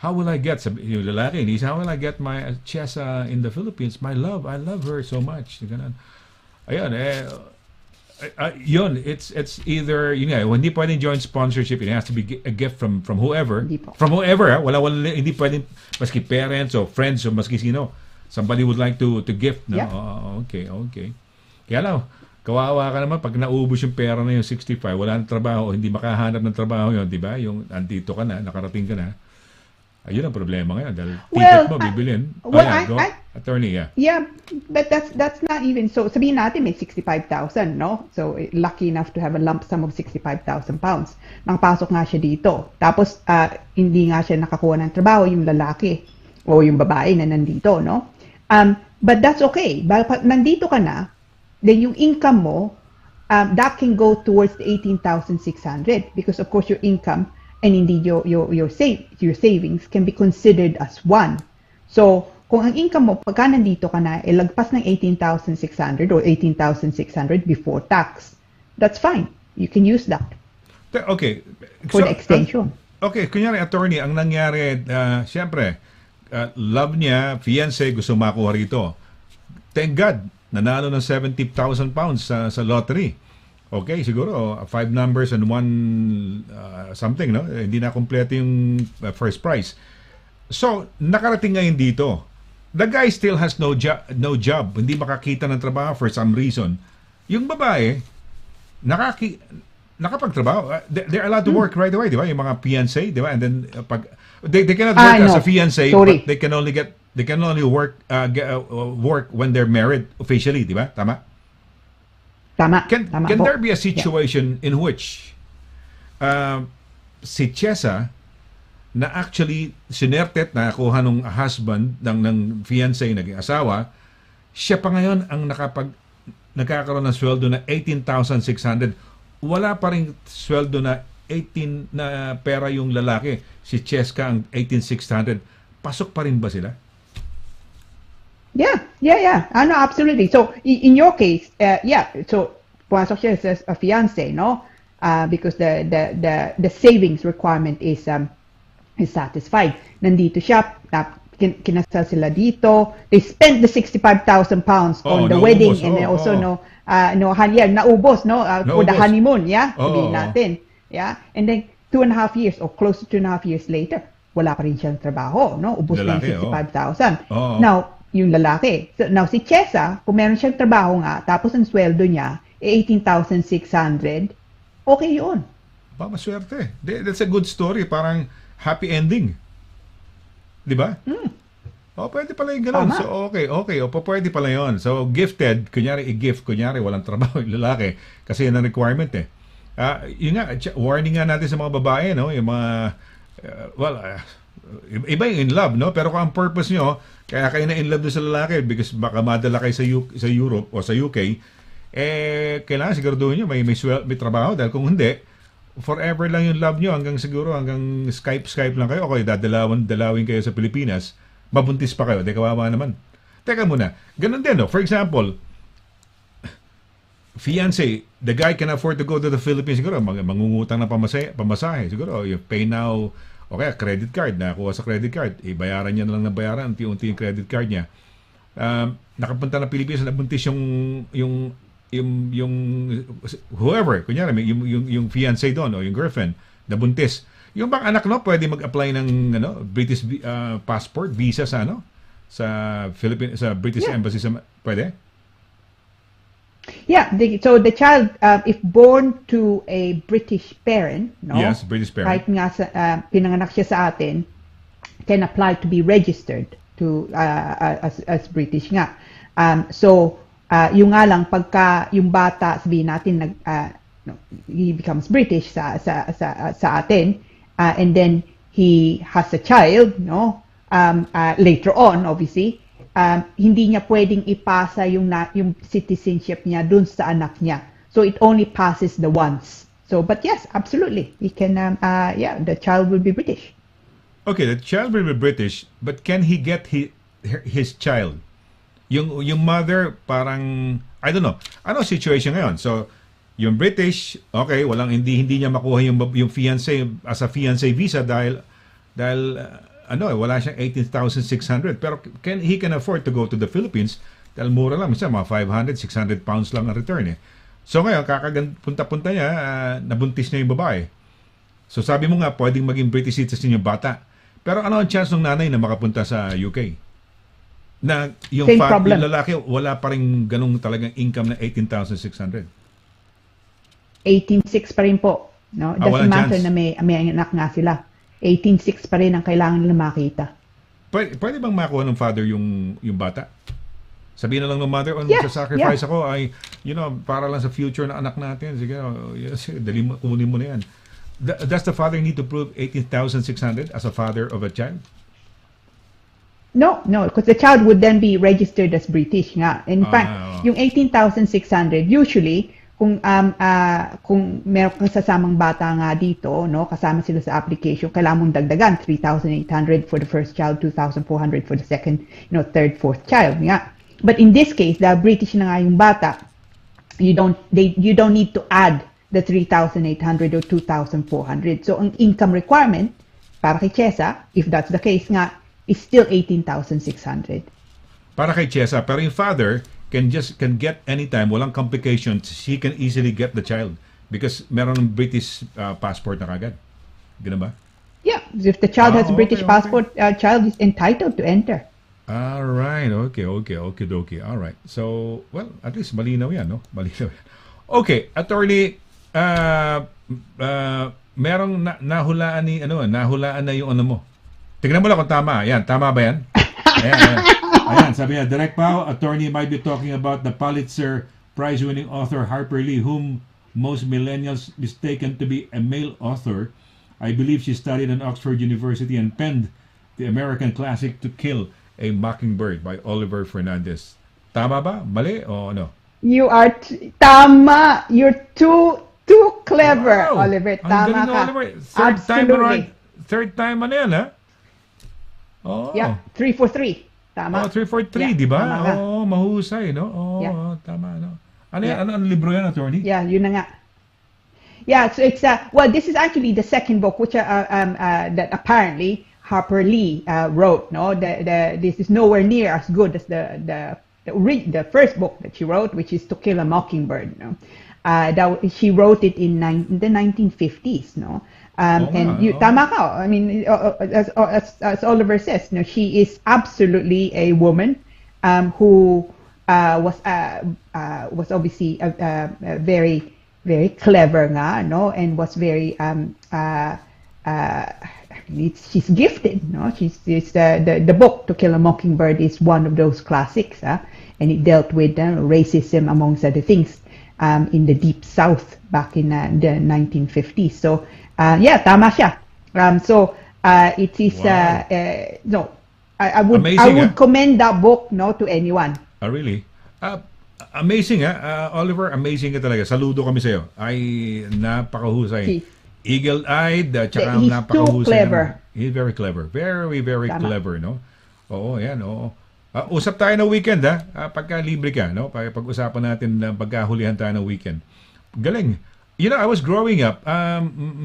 how will I get, yung lalaki, how will I get my Chesa in the Philippines? My love, I love her so much. Ganun. Ayun, yun, it's either, yun nga, hindi pwedeng joint sponsorship. It has to be a gift from whoever. From whoever, ha? Wala, hindi pwedeng, maski parents or friends or maski sino. Somebody would like to gift, no? Yeah. Okay. Kaya lang, kawawa ka naman pag naubos yung pera na yung 65, wala nang trabaho, hindi makahanap ng trabaho yun, di ba? Yung andito ka na, nakarating ka na. Ayun ang problema ngayon dahil ticket mo bibilin. Attorney, yeah. Yeah, but that's not even so. Sabihin natin may 65,000, no? So lucky enough to have a lump sum of 65,000 pounds. Nakapasok nga siya dito. Tapos hindi nga siya nakakuha ng trabaho yung lalaki o yung babae na nandito, no? But that's okay. Pag nandito ka na, then yung income mo that can go towards the 18,600 because of course your income and indeed your savings can be considered as one. So, kung ang income mo, pagka nandito ka na, lagpas ng 18,600 or 18,600 before tax, that's fine. You can use that. Okay. For the extension. Okay, kunyari, attorney, ang nangyari, siyempre, love niya, fiancé, gusto makuha rito. Thank God, nanalo ng 70,000 pounds sa lottery. Okay, siguro 5 numbers and 1 something, no? Hindi na kompleto yung first prize. So, nakarating ngayon dito. The guy still has no job. Hindi makakita ng trabaho for some reason. Yung babae, nakapagtrabaho. They're allowed to work right away, di ba? Yung mga fiancé, di ba? And then pag they cannot work as a fiancé, but they can only work when they're married officially, di ba? Tama? Tama. Can there be a situation in which si Chesa na actually sinertet na nakuha ng husband ng fiancé naging asawa, siya pa ngayon ang nagkakaroon ng sweldo na 18,600, wala pa rin sweldo na 18 na pera yung lalaki, si Cheska ang 18,600, pasok pa rin ba sila? Yeah. No, absolutely. So in your case, so pumasok siya as a fiance, no? Because the savings requirement is satisfied. Nandito siya, kinasal sila dito. They spent the 65,000 pounds on the wedding and then also naubos, no? For the honeymoon, sabihin natin. Yeah? And then 2.5 years or close to 2.5 years later, wala pa rin siyang trabaho, no? Ubos na yung 65,000. Now, yung lalaki. So, now, si Chesa, kung meron siyang trabaho nga, tapos ang sweldo niya, 18,600, okay yun. Maswerte. That's a good story. Parang happy ending. Di ba? Pwede pala yung ganun. So, okay. Pwede pala yun. So, gifted, kunyari, i-gift, kunyari, walang trabaho yung lalaki. Kasi yun ang requirement eh. Yun nga, warning nga natin sa mga babae, no? Yung mga, iba yung in love, no? Pero kung ang purpose nyo, kaya kayo na in love doon sa lalaki because baka madala kayo sa Europe o sa UK, kailangan siguraduhin nyo may trabaho dahil kung hindi, forever lang yung love nyo hanggang Skype lang kayo o kayo dalawin kayo sa Pilipinas, mabuntis pa kayo, di kawawa naman. Teka muna, ganun din, no? For example, fiancé, the guy can afford to go to the Philippines, siguro mangungutang ng pamasahe, siguro you pay now. Okay, credit card, nakuha sa credit card, bayaran niya na lang ng bayaran, unti-unti yung credit card niya. Nakapunta na Pilipinas, nabuntis yung whoever, kunyari, yung fiancé doon o yung girlfriend, nabuntis. Yung bang anak, no, pwede mag-apply ng British passport, visa sa sa British Embassy, pwede? Yeah, so the child, if born to a British parent, no? Yes, British parent. Right nga pinanganak siya sa atin, can apply to be registered to as British nga. So yung nga lang pagka yung bata sabihin natin he becomes British sa atin, and then he has a child, no? Later on, obviously. Hindi niya pwedeng ipasa yung citizenship niya dun sa anak niya. So it only passes the once. So, but yes, absolutely, he can. The child will be British. Okay, the child will be British, but can he get his child? Yung mother parang I don't know. Ano situation ngayon? So yung British, okay, hindi niya makuha yung fiancé as a fiancé visa dahil wala siyang 18,600 pero he can afford to go to the Philippines dahil mura lang minsan mga 500, 600 pounds lang ang return eh. So ngayon punta-punta niya nabuntis niya yung babae. So sabi mo nga pwedeng maging British citizen yung bata. Pero ano ang chance ng nanay na makapunta sa UK? Na yung lalaki wala pa rin ganung talagang income na 18,600. 18.6 pa rin po. No? It doesn't matter na may anak nga sila. 18.6 pa rin ang kailangan nila makita. Pwede bang makuha ng father yung bata? Sabihin na lang ng mother, sacrifice ako ay, para lang sa future na anak natin. Sige, dali mo, kunin mo na yan. Does the father need to prove 18,600 as a father of a child? No, because the child would then be registered as British nga. In fact, yung 18,600 usually kung meron kang sasamang bata nga dito, no, kasama sila sa application, kailangan mong dagdagan 3,800 for the first child, 2,400 for the second, third, fourth child nga. But in this case, the British na nga yung bata, you don't need to add the 3,800 or 2,400. So ang income requirement para kay Chesa, if that's the case nga, is still 18,600. Para kay Chesa, pero yung father can get anytime, walang complications, he can easily get the child because meron ng British passport na kagad. Gano'n ba? Yeah, if the child has a British passport, child is entitled to enter. All right, okay. All right. So, well, at least malinaw yan, no? Malinaw yan. Okay, attorney, merong nahulaan na yung ano mo. Tingnan mo lang kung tama. Ayan, tama ba yan? Ayan, sabi niya, Direct Pao, attorney might be talking about the Pulitzer Prize-winning author Harper Lee, whom most millennials mistaken to be a male author. I believe she studied at Oxford University and penned the American classic To Kill a Mockingbird by Oliver Fernandez. Tama ba? Mali o ano? You are tama. You're too clever, wow. Oliver. Tama ka. Oliver. Absolutely. Third time ano yan, ha? Oh. Yeah, 3 for 3. Tama. 3 for 3, di ba? Mahusay, no? Tama, no? Ano libro yan, attorney? Yeah, yun na nga. Yeah, so it's this is actually the second book which that apparently Harper Lee wrote. No, this is nowhere near as good as the first book that she wrote, which is To Kill a Mockingbird. No, she wrote it in the 1950s. No. Tama ka. I mean, as Oliver says, she is absolutely a woman who was obviously very, very clever nga, no, and was very she's gifted, no. She's the book To Kill a Mockingbird is one of those classics, and it dealt with racism amongst other things in the Deep South back in the 1950s. So. Tama siya. It is I would commend that book to anyone. Really? Amazing, Oliver, amazing ka talaga. Saludo kami sa iyo. Ay napakahusay. Eagle-eyed, tsaka he's napakahusay. Too clever. He's very clever. Very, very clever, no? Oo, yan, oo. Usap tayo ng weekend, pagka libre ka, no? Pag-usapan natin pagkahulihan tayo ng weekend. Galing. I was growing up,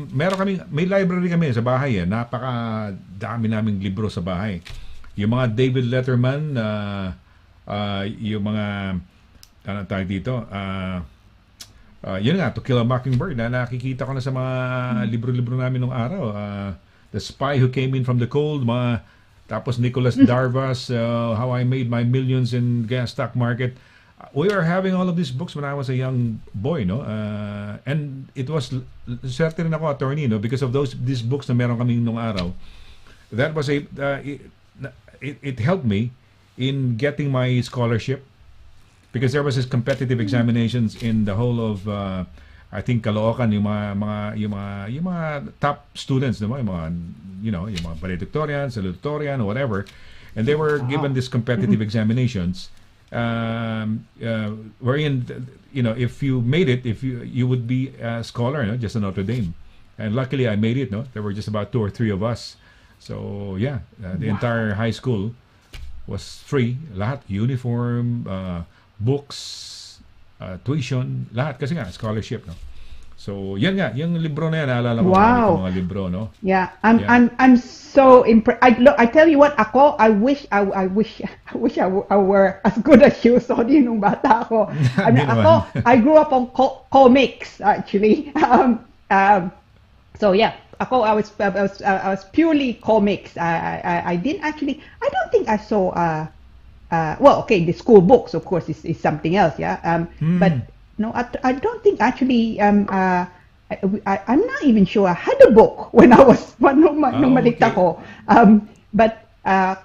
may library kami sa bahay. Napakadami naming libro sa bahay. Yung mga David Letterman, yung mga, ano tayo dito, yun nga, To Kill a Mockingbird, na nakikita ko na sa mga libro-libro namin nung araw. The Spy Who Came In From the Cold, tapos Nicholas Darvas, How I Made My Millions in Gas Stock Market. We were having all of these books when I was a young boy, no? And it was, certain ako, attorney, no? Because of these books na meron kaming nung araw, that was it helped me in getting my scholarship because there was this competitive examinations in the whole of, I think, Caloocan, yung mga top students, no? Yung mga valedictorian, salutatorian, whatever, and they were given these competitive examinations. wherein, if you made it, if you would be a scholar, no, just a Notre Dame. And luckily, I made it. No, there were just about 2 or 3 of us. So yeah, the entire high school was free. Lahat, uniform, books, tuition, lahat kasi nga scholarship, no. So yan nga, yung libro na yan, naalala ko Wow. mga libro, no. Yeah, Yeah. I'm so impressed. I tell you what, ako, I wish I were as good as you, Sonny, nung bata ako. I mean, Di ako, naman. I grew up on comics actually. So yeah, ako, I was purely comics. I didn't actually. I don't think I saw. Well, okay, the school books, of course, is something else. Yeah. But no, I don't think actually. I'm not even sure I had a book when I was nung maliit okay. ako. But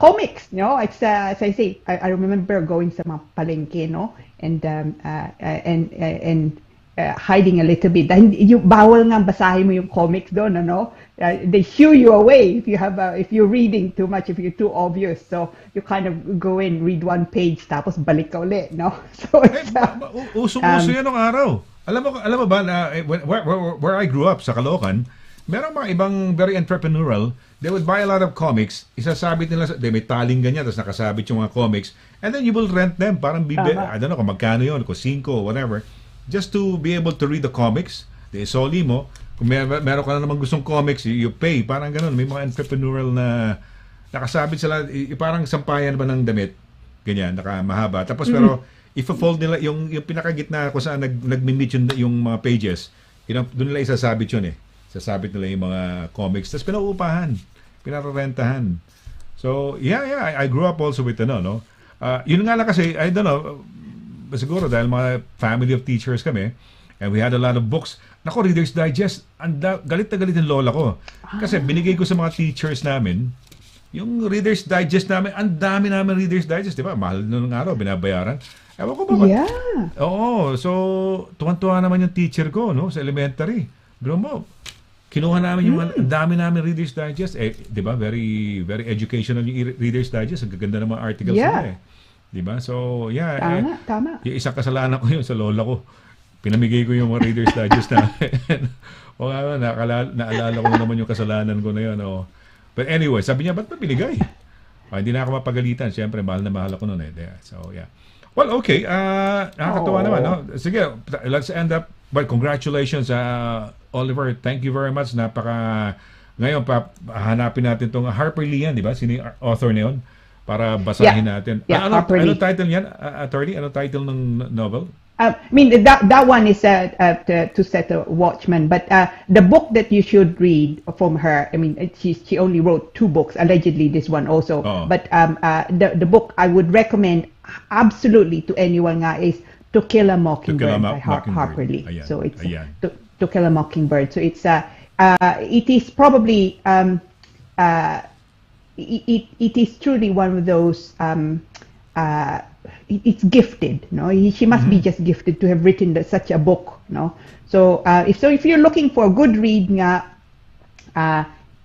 comics, it's as I say, I remember going sa mga palengke, and hiding a little bit. Dahil yung bawal nga basahin mo yung comics doon, they shoo you away if you're reading too much, if you're too obvious. So you kind of go in, read one page, tapos balik ka ulit, no? So it's, Usong-uso yan nung araw. Alam mo ba na where I grew up sa Caloocan, meron mga ibang very entrepreneurial, they would buy a lot of comics, isasabit nila may taling ganyan, tapos nakasabit yung mga comics, and then you will rent them, parang I don't know kung magkano yun, kung 5 or whatever, just to be able to read the comics. Isoli mo, kung meron ka na naman gustong comics, you pay, parang ganun. May mga entrepreneurial na nakasabit sila, parang sampayan ba ng damit, ganyan, nakamahaba. Tapos pero, if-fold nila, yung pinakagitna kung saan nag-meet yung mga pages, doon nila isasabit yun eh. Sasabit nila yung mga comics. Tapos pinauupahan, pinararentahan. So, yeah, I grew up also with, no? Yun nga lang kasi, I don't know, siguro dahil mga family of teachers kami, and we had a lot of books. Nako, Reader's Digest, galit na galit yung lola ko. Kasi binigay ko sa mga teachers namin, yung Reader's Digest namin, ang dami namin Reader's Digest, di ba? Mahal nung araw, binabayaran. Ewan ko ba? yeah. Oo, so tuwan-tuwa naman yung teacher ko, no, sa elementary. Bro mo, kinuha namin yung ang dami namin Reader's Digest. Di ba? Very very educational yung Reader's Digest. Ang gaganda ng mga articles nila eh. Di ba? So, yeah. Tama. Yung isang kasalanan ko yun sa lola ko. Pinamigay ko yung mga Reader's Digest namin. O nga, naalala ko na naman yung kasalanan ko na yun. Oh. But anyway, sabi niya, ba't ba binigay? Hindi na ako mapagalitan. Siyempre, mahal na mahal ako noon eh. So, yeah. Well, okay. Nakakatawa naman. No? Sige, let's end up. But congratulations, Oliver. Thank you very much. Ngayon, hanapin natin itong Harper Lee yan, di ba? Sino yung author na yun? Para basahin natin. Harper ano Lee. title niyan, attorney? Ano title ng novel? I mean, that one is to set a watchman, but the book that you should read from her, I mean, she only wrote 2 books, allegedly this one also, but the book I would recommend absolutely to anyone is To Kill a Mockingbird by Harper Lee. Ayan. So it's to Kill a Mockingbird. So it's it is probably it is truly one of those it's gifted, she must be just gifted to have written such a book, so if you're looking for a good read nga,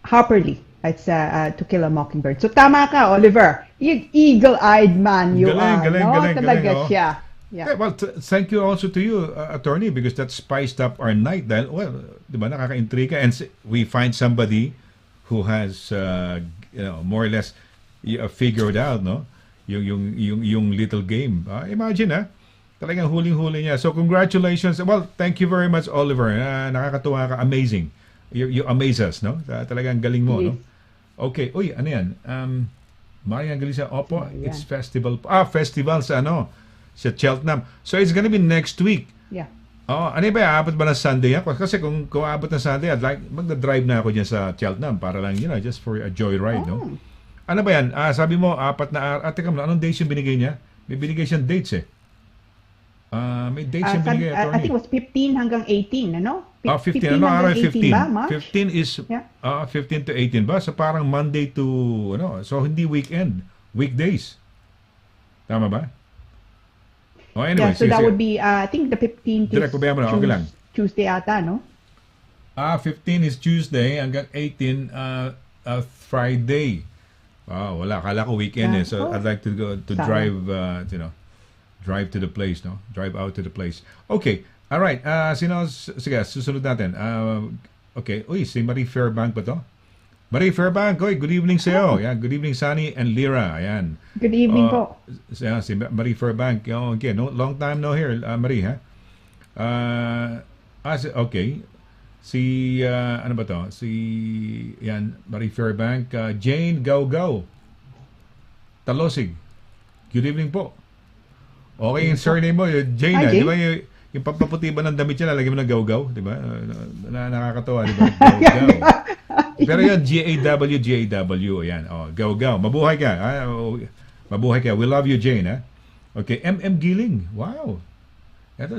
Harper Lee, it's To Kill a Mockingbird. So tama ka, Oliver, you eagle-eyed man you galing, talaga siya. Yeah, well, thank you also to you, attorney, because that spiced up our night. Dahil, well, di ba, nakaka-intriga, and we find somebody who has, more or less figured out, yung little game. Imagine, talagang huling-huli niya. So, congratulations. Well, thank you very much, Oliver. Nakakatuwa ka. Amazing. You amaze us, no? Talagang galing mo, no? Okay. Uy, ano yan? Maria Galisa, opo, it's festival. Festival sa sa Cheltenham. So, it's gonna be next week. Yeah. Ano ba, aabot ba na Sunday yan? Kasi kung aabot na Sunday, magda-drive na ako dyan sa Cheltenham para lang, just for a joyride, no? Ano ba yan? Sabi mo, 4 na araw. Teka mo, anong dates yung binigay niya? May binigay siyang dates eh. May dates yung binigay, attorney. I think it was 15 hanggang 18, 15. Ano araw 15? Ba, March? 15 is 15 to 18 ba? So parang Monday to, so hindi weekend. Weekdays. Tama ba? Anyway. Yeah, so that would be, I think the 15th Direct, is okay lang. Tuesday ata, no? 15 is Tuesday hanggang 18 Friday. Wow, wala. Kala ko weekend eh. So I'd like to go to drive, drive to the place, no? Drive out to the place. Okay. All right. Sige, susunod natin. Okay. Uy, si Marie Fairbank ba to? Marie Fairbank, oy, good evening sa iyo. Yan, good evening Sunny and Lira. Ayan. Good evening po. Si Marie Fairbank. Okay, long time no here, Marie, ha? Okay. Ano ba to? Yan, Marie Fairbank. Jane Gaugaw. Talosig. Good evening po. Okay, yung surname mo, Jane, Hi, di Jane. ba yung pampaputi ba ng damit niya, lalagyan mo ng Gaugaw, di ba? Nakakatawa, di ba? Gaugaw. Pero yun, G-A-W, ayan. Gaugaw. Mabuhay ka. Mabuhay ka. We love you, Jane, ha? Okay, M.M. Giling. Wow. Ito,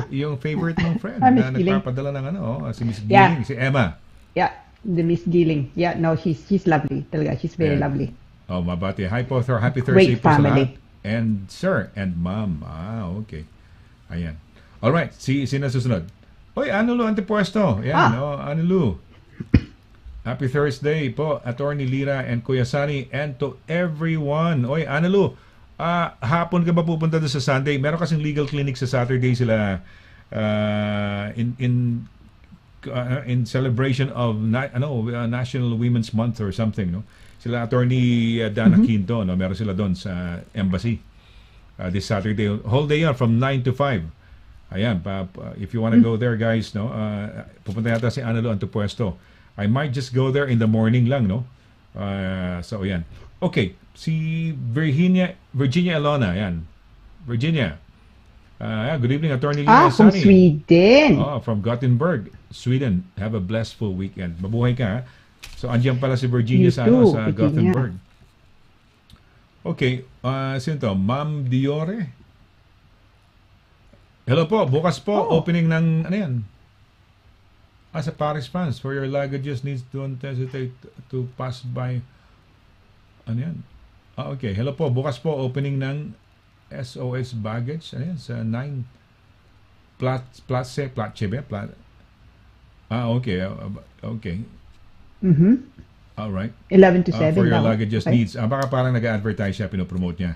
yung favorite mong friend Miss na Giling. nagpapadala ng si Miss Yeah. Giling, si Emma. Yeah, the Miss Giling. Yeah, no, she's lovely. Talaga, she's very Yeah. lovely. Mabati. Hi po, sir. Happy Thursday Great po sa family. lahat. And sir and ma'am. Okay. Ayan. Alright, sino susunod? Oy, Anulu Antipuesto. Ayan, Anulu. Happy Thursday po, Attorney Lira and Kuya Sunny, and to everyone. Oy, Anulu, hapon ka ba pupunta doon sa Sunday? Meron kasing legal clinic sa Saturday sila in celebration of National Women's Month or something, no? Sila Attorney Dana Quinto, no? Meron sila doon sa embassy this Saturday. Whole day yan from 9 to 5. Ayan, if you want to go there, guys, no? Pupunta yata si Analo Antipuesto. I might just go there in the morning lang, no? So, ayan. Okay, si Virginia Elona, ayan. Virginia. Good evening, Attorney Lina From Sunny. Sweden. From Gothenburg, Sweden. Have a blessed full weekend. Mabuhay ka, ha? So, andiyan pala si Virginia You sa, too, sa Virginia. Gothenburg. Okay, sino to? Ma'am Diore? Hello po, bukas po, opening ng, ano yan? Sa Paris, France. For your luggages needs, don't hesitate to pass by, ano yan? Okay, hello po, bukas po, opening ng SOS Baggage, ano yan? Sa 9 Place ba? Okay, okay. Alright. 11 to 7. For your daw. luggages Okay. needs. Baka parang nag-advertise siya, pinopromote niya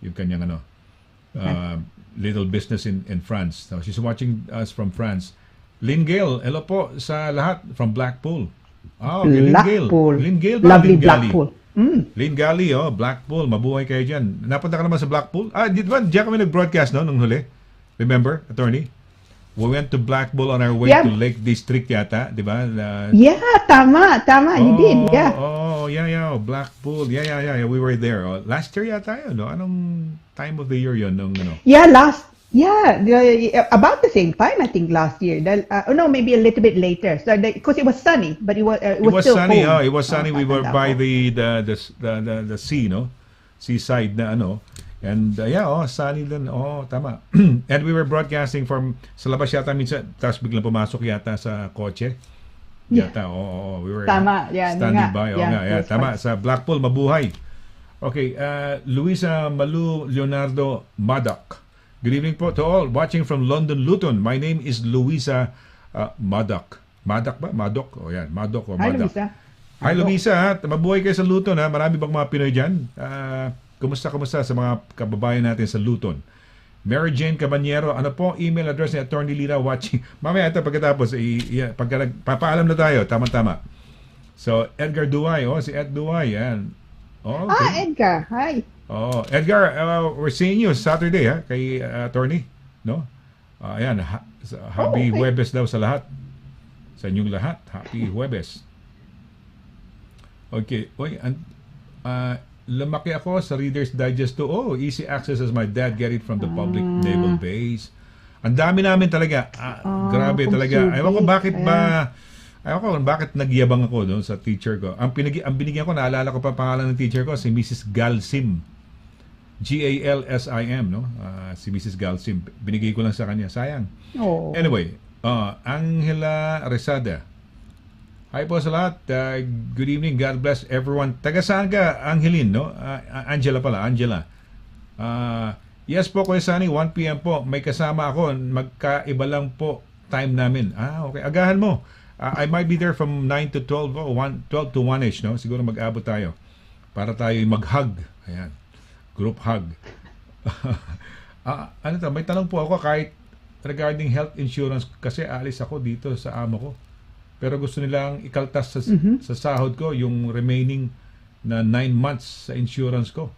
yung kanyang little business in France. So, she's watching us from France. Lynn Gale, hello po sa lahat from Blackpool. Okay, Lynn Gale. Blackpool. Lynn Gale ba? Lovely Lynn Gali? Blackpool. Lynn Gali, Blackpool. Mabuhay kayo dyan. Napunta ka naman sa Blackpool? Diyan kami nag-broadcast, no, nung huli. Remember, attorney? We went to Blackpool on our way Yeah. to Lake District yata, di ba? Yeah, tama. You did. Yeah. Yeah. Blackpool. Yeah. We were there. Last year yata yun, no? Anong time of the year yun? Yeah, about the same time, I think, last year. No, maybe a little bit later. So, because it was sunny, but it was still sunny. cold. It was sunny. We were by tanda the sea, no? Seaside na ano. And sunny din. Tama. And we were broadcasting from sa labas yata minsan, tapos biglang pumasok yata sa kotse. Yata, we were Tama, standing by. that's Tama, right. sa Blackpool, mabuhay. Okay, Luisa Malu Leonardo Maddock. Good evening po to all watching from London, Luton. My name is Luisa Maddock. Maddock ba? Maddock? Yan, Maddock o Hi, Maddock. Luisa. Hi, Luisa. Mabuhay kayo sa Luton, ha? Marami bang mga Pinoy dyan? Kumusta sa mga kababayan natin sa Luton? Mary Jane Cabanyero, ano po email address ni Attorney Lira watching? Mamaya ito pagkatapos, papaalam na tayo, tama-tama. So, Edgar Duay, si Ed Duay, yan. Okay. Edgar. Hi. Edgar, we're seeing you Saturday, ha, kay Attorney, no? Ayan, happy okay. Huwebes daw sa lahat. Sa inyong lahat, happy Huwebes. Okay, lumaki ako sa Reader's Digest 2. Easy access as my dad get it from the public naval base. Ang dami namin talaga. Grabe talaga. Ewan ko bakit nagyabang ako doon sa teacher ko. Ang binigyan ko, naalala ko pa pangalan ng teacher ko, si Mrs. Galsim. Galsim, no? Si Mrs. Galsim. Binigay ko lang sa kanya. Sayang. Anyway, Angela Resada. Hi po sa lahat. Good evening. God bless everyone. Taga saan ka, Angeline, no? Angela pala. Angela. Yes po, Kuya Sunny. 1 p.m. po. May kasama ako. Magkaiba lang po time namin. Okay. Agahan mo. I might be there from 9 to 12. 12 to 1-ish, no? Siguro mag-abot tayo. Para tayo mag-hug. Ayan. Group hug. Ano to, may tanong po ako kahit regarding health insurance kasi alis ako dito sa amo ko. Pero gusto nilang ikaltas sa sahod ko yung remaining na 9 months sa insurance ko.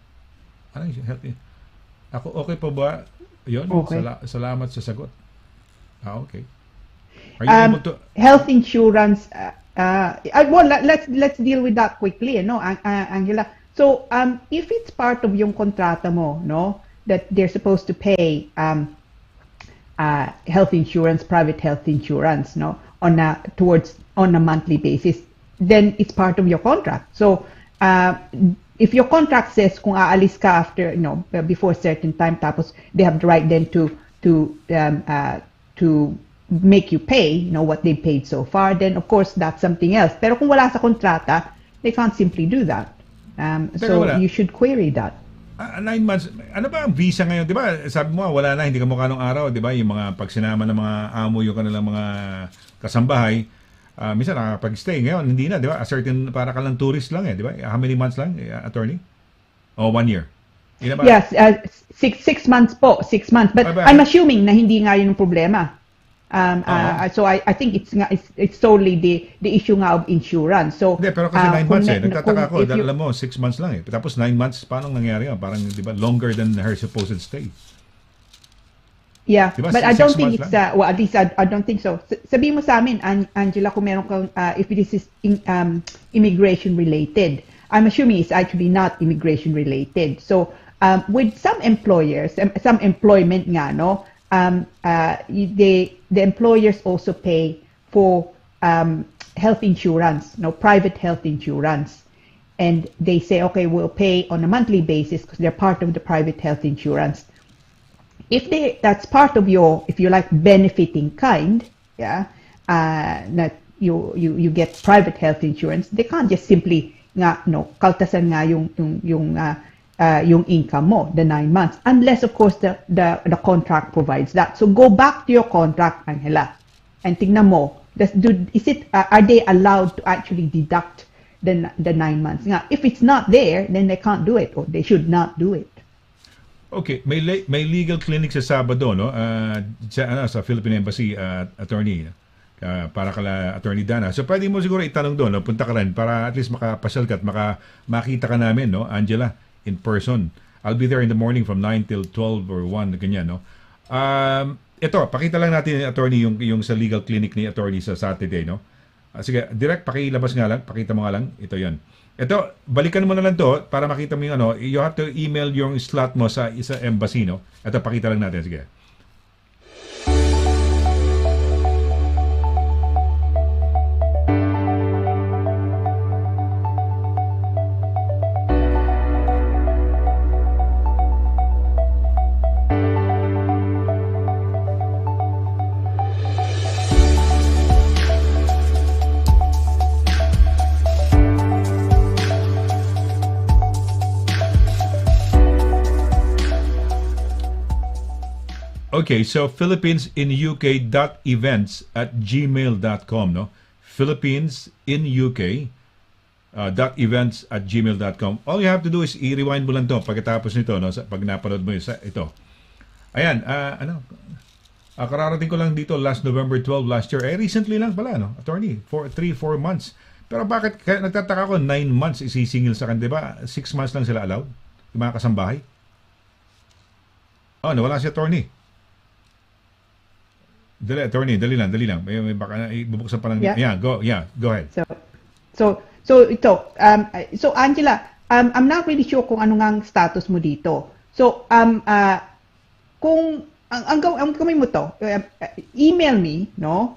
Ano yung health Ako, okay po ba? Yun, Okay. Salamat sa sagot. Okay. Are you able to... Health insurance. Well, let's deal with that quickly, no, Angela. So, if it's part of yung kontrata mo, no, that they're supposed to pay health insurance, private health insurance, no, on a monthly basis, then it's part of your contract. So, if your contract says kung aalis ka after, before a certain time, tapos they have the right then to make you pay, what they paid so far, then of course that's something else. Pero kung wala sa kontrata, they can't simply do that. So wala. you should query that. 9 months, ano ba ang visa ngayon? Di ba, sabi mo, wala na, hindi ka mukha nung araw, di ba? Yung mga pagsinama ng mga amo, yung kanilang mga kasambahay, minsan nakapag-stay. Ngayon, hindi na, di ba? A certain, para ka lang tourist lang di ba? How many months lang, attorney? O 1 year? Ba? Yes, 6 months po, 6 months. But I'm assuming na hindi nga yun ang problema. So I think it's solely the issue nga of insurance. So hindi, pero kasi 9 months nagtataka ako dahil alam mo 6 months lang tapos 9 months paano nangyari yan? Parang di ba longer than her supposed stay. Yeah, diba, but I don't think it's lang? well, at least I don't think so. Sabihin mo sa amin, Angela, kung meron kang if this is immigration related. I'm assuming it's actually not immigration related. So with some employers, some employment nga, no, the employers also pay for health insurance, private health insurance. And they say, okay, we'll pay on a monthly basis because they're part of the private health insurance. If that's part of your, if you like, benefiting kind, that you get private health insurance, they can't just simply kaltasan nga yung income mo, the 9 months, unless of course the contract provides that. So go back to your contract, Angela, and tingnan mo, are they allowed to actually deduct the 9 months? Nga, if it's not there, then they can't do it, or they should not do it. Okay, may legal clinic sa Sabado, no? Sa Philippine Embassy, attorney, para kala Attorney Dana. So pwede mo siguro itanong doon, no? Punta ka rin para at least makapasyal ka at makita ka namin, no, Angela, in person. I'll be there in the morning from 9 till 12 or 1, ganyan, no? Ito, pakita lang natin, attorney, yung sa legal clinic ni attorney sa Saturday, no? Sige, direct, pakilabas nga lang, pakita mo nga lang, ito yon. Ito, balikan mo na lang to para makita mo yung you have to email yung slot mo sa embassy, no? Ito, pakita lang natin, sige. Okay, so philippinesinuk.events@gmail.com, no? philippinesinuk.events@gmail.com. All you have to do is i-rewind mo lang to pagkatapos nito, no? Pag napanood mo ito. Ayan, kararating ko lang dito last November 12 last year. Recently lang pala, no? Attorney, 3-4 months. Pero bakit, kaya nagtataka ko, 9 months isisingil sa kan, di ba? 6 months lang sila allowed? Yung mga kasambahay? Nawala si attorney. Attorney, dali lang. May baka ibubuksan pa lang. Yeah. Go ahead. So ito, so Angela, I'm not really sure kung ano ngang status mo dito. So, kung ang gawin mo to, email me, no?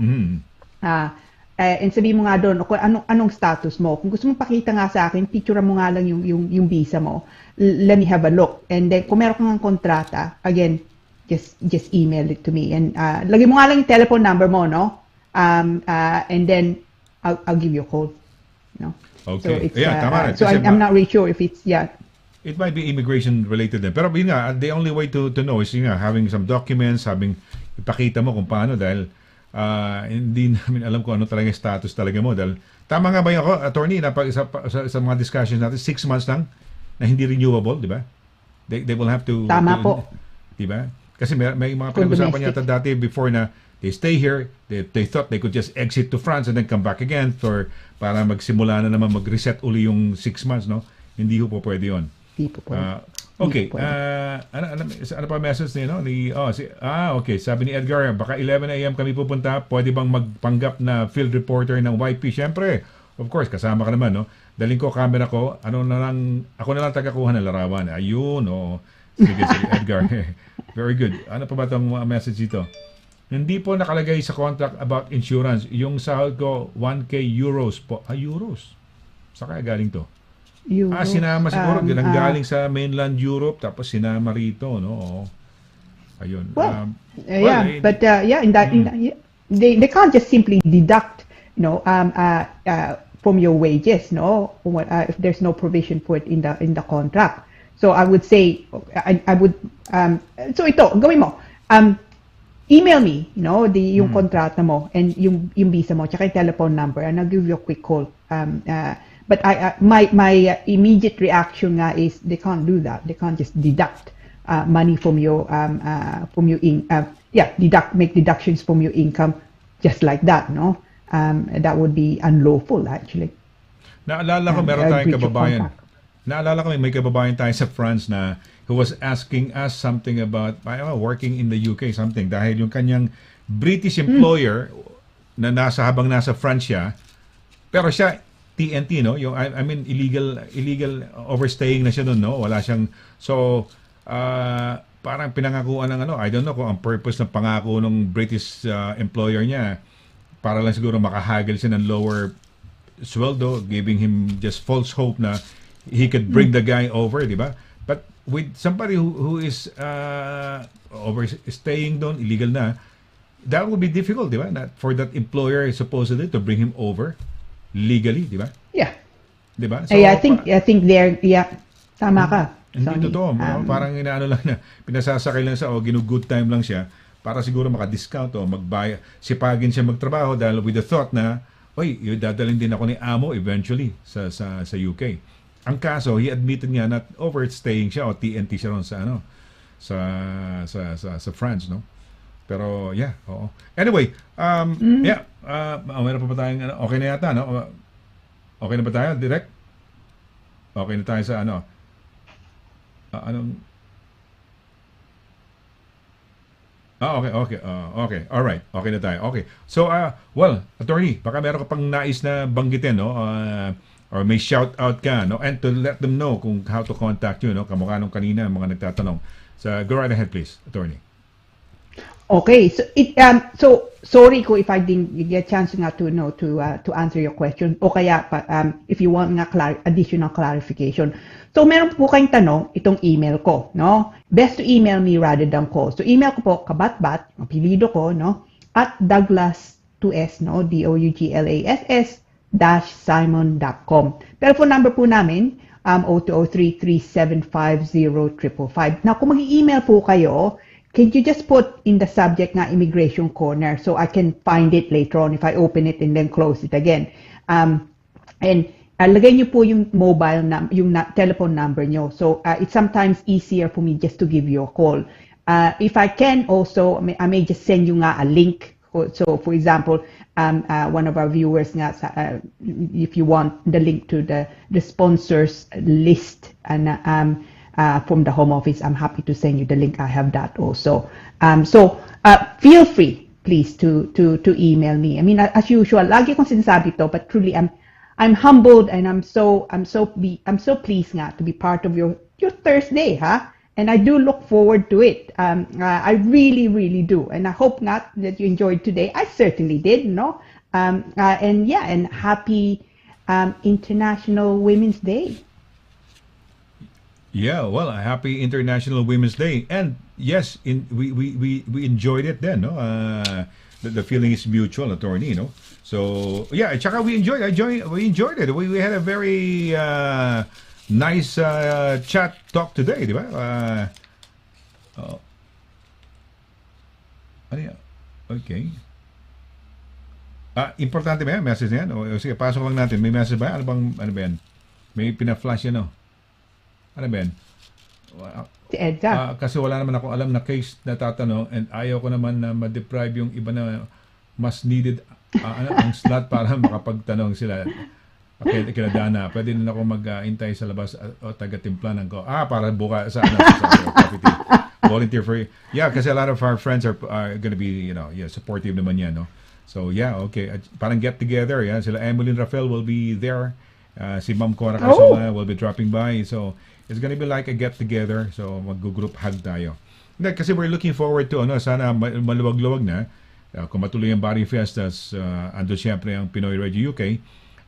And sabihin mo nga doon, kung anong status mo. Kung gusto mo pakita nga sa akin, picture mo nga lang yung visa mo. Let me have a look. And then, kung meron kang kontrata, again, just email it to me. And lagay mo nga lang yung telephone number mo, no? And then I'll give you a call. No? Okay. So it's, tama rin. so I'm not really sure if it's, It might be immigration related din. Pero yun nga, the only way to know is having some documents, ipakita mo kung paano dahil hindi namin alam kung ano talaga yung status talaga mo. Dahil, tama nga ba yung attorney, na sa mga discussions natin, 6 months lang na hindi renewable, di ba? They will have to... Tama po. Diba? Kasi may mga Kung pinag-usapan domestic. yata dati before na they stay here, they thought they could just exit to France and then come back again para magsimula na naman mag-reset uli yung 6 months, no? Hindi ho po pwede yun. Di po pwede. Okay, Hindi po pwede. ano pa message niyo, no? Okay, sabi ni Edgar, baka 11 a.m. kami pupunta, pwede bang magpanggap na field reporter ng YP? Siyempre, of course, kasama ka naman, no? Daling ko camera ko, ako na lang tagakuha ng larawan. Ayun, oh. Sige, Edgar. Very good. Ano pa ba itong message dito? Hindi po nakalagay sa contract about insurance. Yung sahod ko, 1K euros po. Euros? Saan kaya galing to? Euros, Sinama siguro. Galing sa mainland Europe, tapos sinama rito, no? Oo. Ayun. They can't just simply deduct, from your wages, no? If there's no provision for it in the contract. So I would say, I would, so ito, gawin mo, email me, yung kontrata mo and yung visa mo, tsaka yung telephone number, and I'll give you a quick call. But my immediate reaction nga is they can't do that. They can't just deduct money from your make deductions from your income just like that, no? That would be unlawful actually. Naalala ko meron tayong kababayan. Naalala ko may kababayan tayo sa France na who was asking us something about working in the UK something dahil yung kanyang British employer na habang nasa France siya, pero siya TNT, no? Yung I mean illegal overstaying na siya doon, no? Wala siyang parang pinangakuan ng I don't know kung ang purpose ng pangako ng British employer niya para lang siguro makahagil siya ng lower sweldo, giving him just false hope na he could bring the guy over, di ba? But with somebody who is overstaying doon, illegal na, that would be difficult, di ba? For that employer supposedly to bring him over legally, di ba? Yeah. Di ba? So, I think they're, tama ka. Hindi totoo. Parang inaano lang na, pinasasakay lang sa ginu-good time lang siya para siguro maka-discount o sipagin siya magtrabaho dahil with the thought na, dadalhin din ako ni Amo eventually sa UK. Ang kaso, he admitted nga na overstaying siya o TNT siya ron sa France, no? Pero yeah, oo. Anyway, meron pa ba tayong okay na yata, no? Okay na ba tayo direct? Okay na tayo sa okay. All right. Okay na tayo. Okay. So, attorney, baka meron ka pang nais na banggitin, no? Or may shout out ka, no? And to let them know kung how to contact you, no? Kamukha nung kanina mga nagtatanong. So, go right ahead, please, attorney. Okay, so sorry ko if I didn't get a chance nga to answer your question o kaya if you want nga additional clarification. So meron po kayong tanong, itong email ko, no? Best to email me rather than call. So email ko po kabatbat, apelyido ko, no? At Douglas 2S, no? DOUGLASS -simon.com. Telephone number po namin 0203-375-0555. Now kung mag-email po kayo, can you just put in the subject nga immigration corner so I can find it later on if I open it and then close it again. And lagay niyo po yung mobile telephone number niyo. So it's sometimes easier for me just to give you a call. If I can also, I may just send you nga a link. So for example, one of our viewers nga, if you want the link to the sponsors list and from the home office, I'm happy to send you the link. I have that also. So feel free, please, to email me. I mean, as usual, lagi kong sinasabi to, but truly, I'm humbled and I'm so pleased nga to be part of your Thursday, huh? And I do look forward to it. I really, really do, and I hope nga that you enjoyed today. I certainly did, no? And happy International Women's Day. Yeah, well, a happy International Women's Day, and yes, we enjoyed it then, no? The feeling is mutual, attorney, no? So yeah, tsaka we enjoyed it. We had a very nice chat talk today, di ba? Okay. Importante ba yan? Message yan? O sige, pasok lang natin. May message ba? Ano ba yan? May pina-flash yan, no? Ano ba yan? Si Edgar. Kasi wala naman ako alam na case na tatanong and ayaw ko naman na ma-deprive yung iba na mas needed ang slot para makapagtanong sila. Okay, kina Dana, pwede na ako mag-intay sa labas o taga-timplanan ko. Para buka sa coffee tea. Volunteer for kasi a lot of our friends are gonna be, supportive naman yan, no? So, okay. Parang get together, sila Emily and Rafael will be there. Si Ma'am Cora Casola will be dropping by. So, it's gonna be like a get-together. So, mag-group hug tayo. Kasi we're looking forward to, sana maluwag-luwag na. Kung matuloy ang Bari Fiestas, ando siyempre ang Pinoy Radio UK.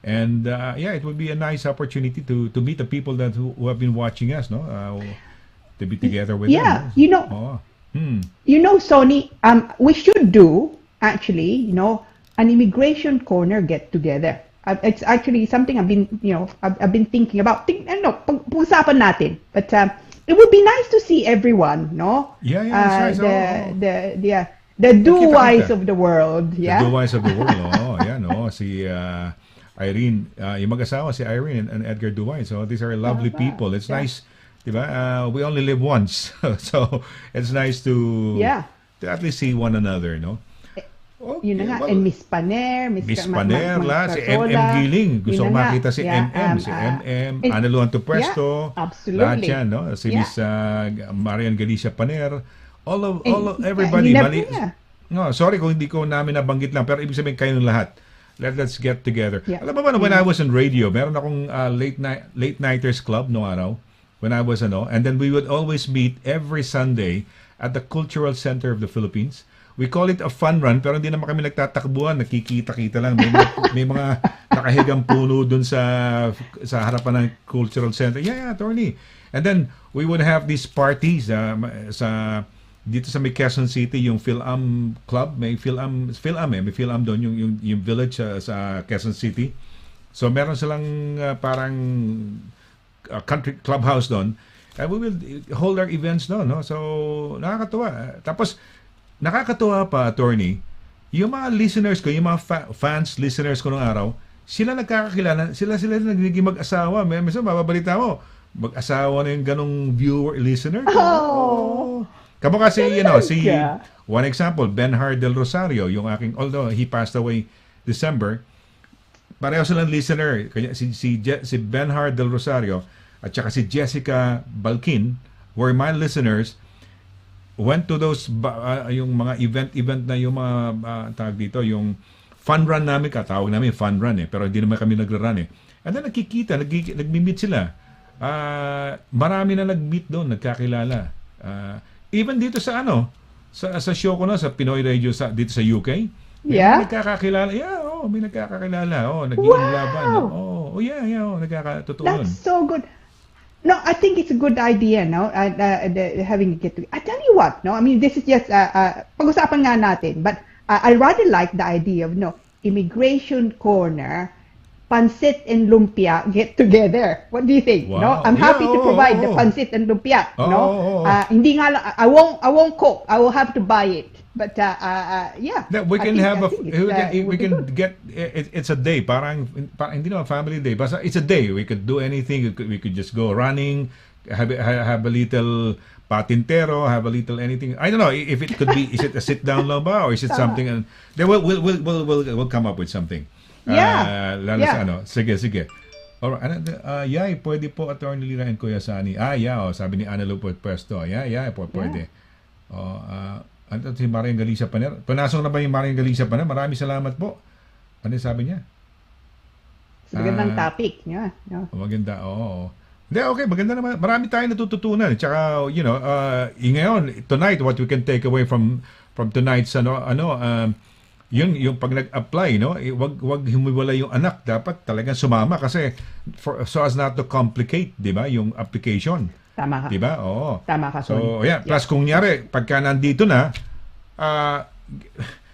And, it would be a nice opportunity to meet the people who have been watching us, no? To be together with them. Sonny, we should do, actually, an immigration corner get-together. It's actually something I've been thinking about. Pag-usapan natin. But it would be nice to see everyone, no? That's nice. The do-wise of the world. The do-wise of the world. Si Irene, yung mag-asawa si Irene and Edgar Duway. So these are lovely people. It's nice, diba? We only live once. So it's nice to at least see one another, no? Okay, yun na nga, and Miss Paner, Miss Paner, si M.M. Giling. Gusto ko makita si M.M. Si M.M. Ana Luanto Puesto. Absolutely. Lahat yan, no? Si Miss Marian Galicia Paner. All of everybody. No, sorry kung hindi ko namin nabanggit lang, pero ibig sabihin kayong lahat. Let's get together. Alam mo ba, when I was in radio, meron akong late nighters club noong araw. When I was, and then we would always meet every Sunday at the Cultural Center of the Philippines. We call it a fun run, pero hindi naman kami nagtatakbuhan, nakikita-kita lang. May mga nakahigang puno dun sa harapan ng Cultural Center. Attorney. And then, we would have these parties dito sa may Quezon City, yung Phil-Am Club. May Phil-Am doon, yung village sa Quezon City. So, meron silang parang country clubhouse doon. And we will hold our events doon, no? So, nakakatuwa. Tapos, nakakatuwa pa, attorney, yung mga listeners ko, yung mga fans, listeners ko nung araw, sila nagkakakilala, sila nagiging mag-asawa. May mababalita mo, mag-asawa na yung ganong viewer, listener ko. Kamo kasi, one example, Benhard del Rosario, yung aking, although he passed away December, pareho silang listener. Kanya, si Benhard del Rosario at saka si Jessica Balkin were my listeners. Went to those yung mga event na yung mga tawag dito, yung fun run namin, katawag namin fun run pero hindi naman kami nagra-run and then nakikita, nagmi-meet sila. Marami na nag-meet doon, nagkakilala. Even dito sa sa show ko sa Pinoy Radio dito sa UK. May nagkakakilala. May nagkakakilala. Naging laban. Nagkakatotoo yun. That's so good. No, I think it's a good idea, no? Having a get-together. I tell you what, no? I mean, this is just pag-usapan nga natin, but I rather like the idea of immigration corner, pancit and lumpia get together. What do you think? Wow. No, I'm happy to provide the pancit and lumpia. Hindi nga lang, I won't cook. I will have to buy it. But we can get it's a day, parang hindi naman family day, but it's a day. We could do anything. We could just go running, have a little patintero, have a little anything. I don't know if it could be. Is it a sit down lang ba, or is it something? And then we'll come up with something. Lalo sa Sige. Alright, pwede po Attorney Lira and Kuya Sunny. Sabi ni Ana Lupo Puesto. Pwede. Si Marian Galicia Paner. Panasok na ba yung Marian Galicia Paner? Maraming salamat po. Ano sabi niya? Magandang topic. Maganda, oo. Okay, maganda naman. Marami tayong natututunan. Tsaka, ngayon, tonight, what we can take away from tonight's, yung pag nag-apply, wag humiwala yung anak. Dapat talagang sumama kasi so as not to complicate, di ba, yung application. Tama ka. Diba? Oo. Tama ka, So, plus kung nyari, pagka nandito na,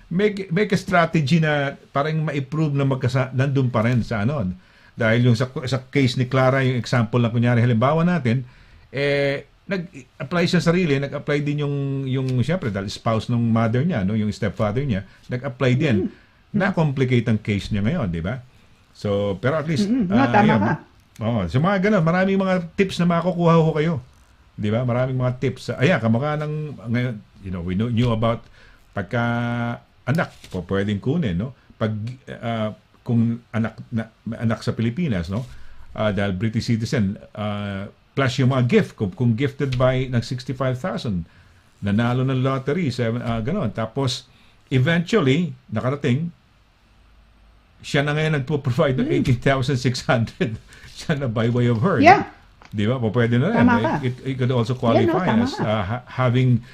make a strategy na parang ma-improve na nandun pa rin sa Dahil yung sa case ni Clara, yung example na kunyari, halimbawa natin, nag-apply siya sarili, nag-apply din yung siyempre, dahil spouse ng mother niya, yung stepfather niya, nag-apply din. Na-complicate ang case niya ngayon, di ba? So, pero at least, tama ka. So mga ganun, maraming mga tips na makukuha ko kayo. Di ba? Maraming mga tips. Ayan, kamukha ng, ngayon, we knew about pagka anak, pwedeng kunin, no? Pag, kung anak sa Pilipinas, no? Dahil British citizen, plus yung mga gift, kung gifted by ng 65,000, nanalo ng lottery, gano'n. Tapos, eventually, nakarating, siya na ngayon nagpo-provide ng 18,600. Siya na by way of her. Yeah. Di ba? Pwede na rin. Tama ka. It could also qualify tama as ka. having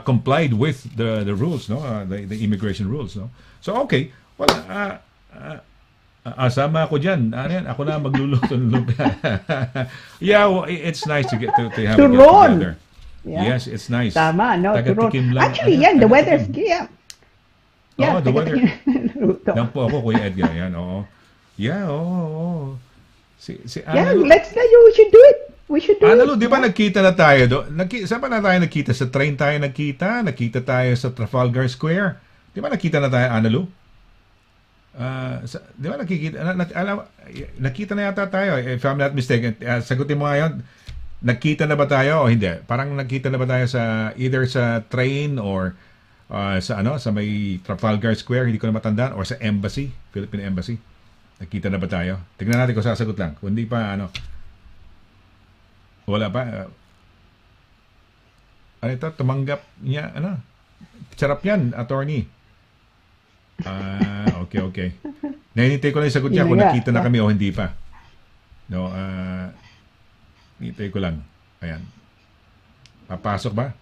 complied with the rules, no? The immigration rules, no? So, okay. Well, sama ako dyan. Ano yan? Ako na magluluto ng lumpia. Yeah, well, it's nice to have a get Turon. together. Yeah. Yes, it's nice. Tama, no? Taga-tikim lang. Actually, yan, the weather's, yeah. Oh, the weather. Luto. Lang po ako, Kuya Edgar. Yan, oo. Yeah, oo. Si Yeah, Analu. we should do it. We should do Analu, it. di ba nagkita na tayo do? Saan pa na tayo nagkita? Sa train tayo nagkita? Nakita tayo sa Trafalgar Square? Di ba nakita na tayo, Analu? Di ba nakita na yata tayo, if I'm not mistaken. Sagutin mo ngayon, nagkita na ba tayo o hindi? Parang nagkita na ba tayo sa either sa train or sa may Trafalgar Square, hindi ko na matandaan, or sa embassy, Philippine Embassy. Nakita na ba tayo? Tignan natin kung sasagot lang. Kung hindi pa, wala pa. Ano ito? Tumanggap niya, sarap yan, attorney. Okay. Nahinintay ko lang yung sagot niya kung nakita na kami o hindi pa. No, hinintay ko lang. Ayan. Papasok ba?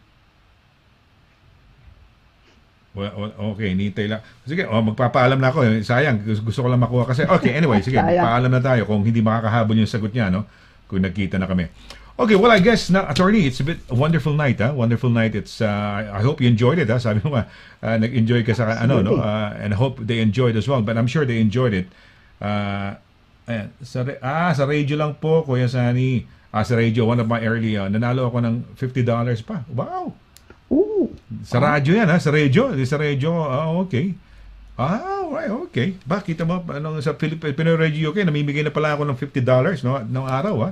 Okay, hinintay lang. Sige, magpapaalam na ako. Sayang, gusto ko lang makuha kasi. Okay, anyway, sige, magpaalam na tayo kung hindi makakahabol yung sagot niya, no? Kung nakita na kami. Okay, well, I guess, attorney, it's a wonderful night, ha? Wonderful night. It's, I hope you enjoyed it, ha? Sabi mo nag-enjoy ka sa, no? And I hope they enjoyed as well. But I'm sure they enjoyed it. Ayan, sa radio lang po, Kuya Sunny. Sa radio, one of my early, nanalo ako ng $50 pa. Wow! Ooh. Sa radyo yan, ha? Sa radio. Sa radio, okay. Right, okay. Kita mo, sa Filipino Radio UK, namimigay na pala ako ng $50, no? Noong araw, ha?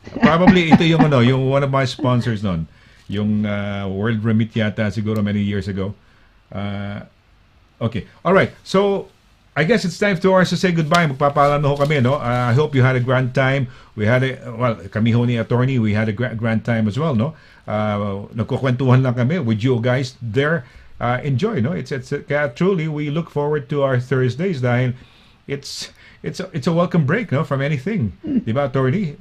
Probably ito yung yung one of my sponsors noon, yung World Remit yata siguro many years ago. Okay. All right. So I guess it's time for us to say goodbye. Magpapaalam na ho kami, no? I hope you had a grand time. We had kami ho ni attorney, we had a grand time as well, no? Nagkukwentuhan lang kami with you guys there. Enjoy, no? It's kaya truly we look forward to our Thursdays dahil it's a welcome break, no, from anything, di ba, attorney?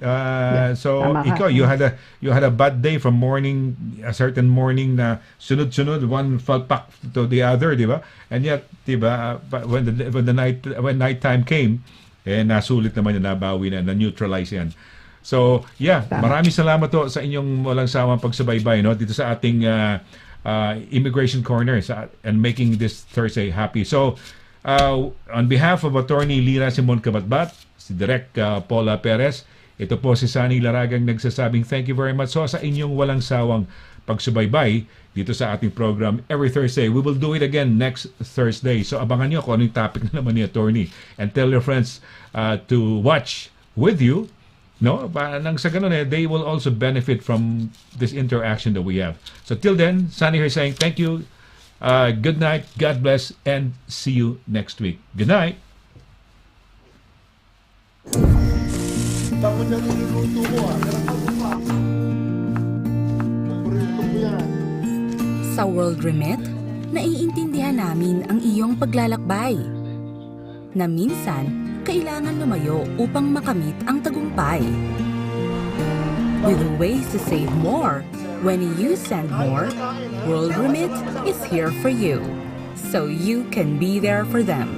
So ikaw, you had a bad day from a certain morning na sunod-sunod, one fell back to the other, di ba? And yet, di ba, when nighttime came, nasulit naman yan, nabawi na neutralize yan. So yeah, maraming salamat to sa inyong walang sawang pagsubaybay, no, dito sa ating Immigration Corner and making this Thursday happy. So on behalf of Attorney LIRA SIMON-CABATBAT, si Direk Paula Perez, ito po si Sonny LARAGAN nagsasabing thank you very much sa inyong walang sawang pagsubaybay dito sa ating program every Thursday. We will do it again next Thursday. So abangan nyo kung ano yung topic na naman ni Attorney and tell your friends to watch with you. No? Nang sa ganun, they will also benefit from this interaction that we have. So till then, Sonny here saying thank you. Good night, God bless, and see you next week. Good night. Sa World Remit, naiintindihan namin ang iyong paglalakbay. Na minsan, kailangan lumayo upang makamit ang tagumpay. With ways to save more, when you send more, World Remit is here for you, so you can be there for them.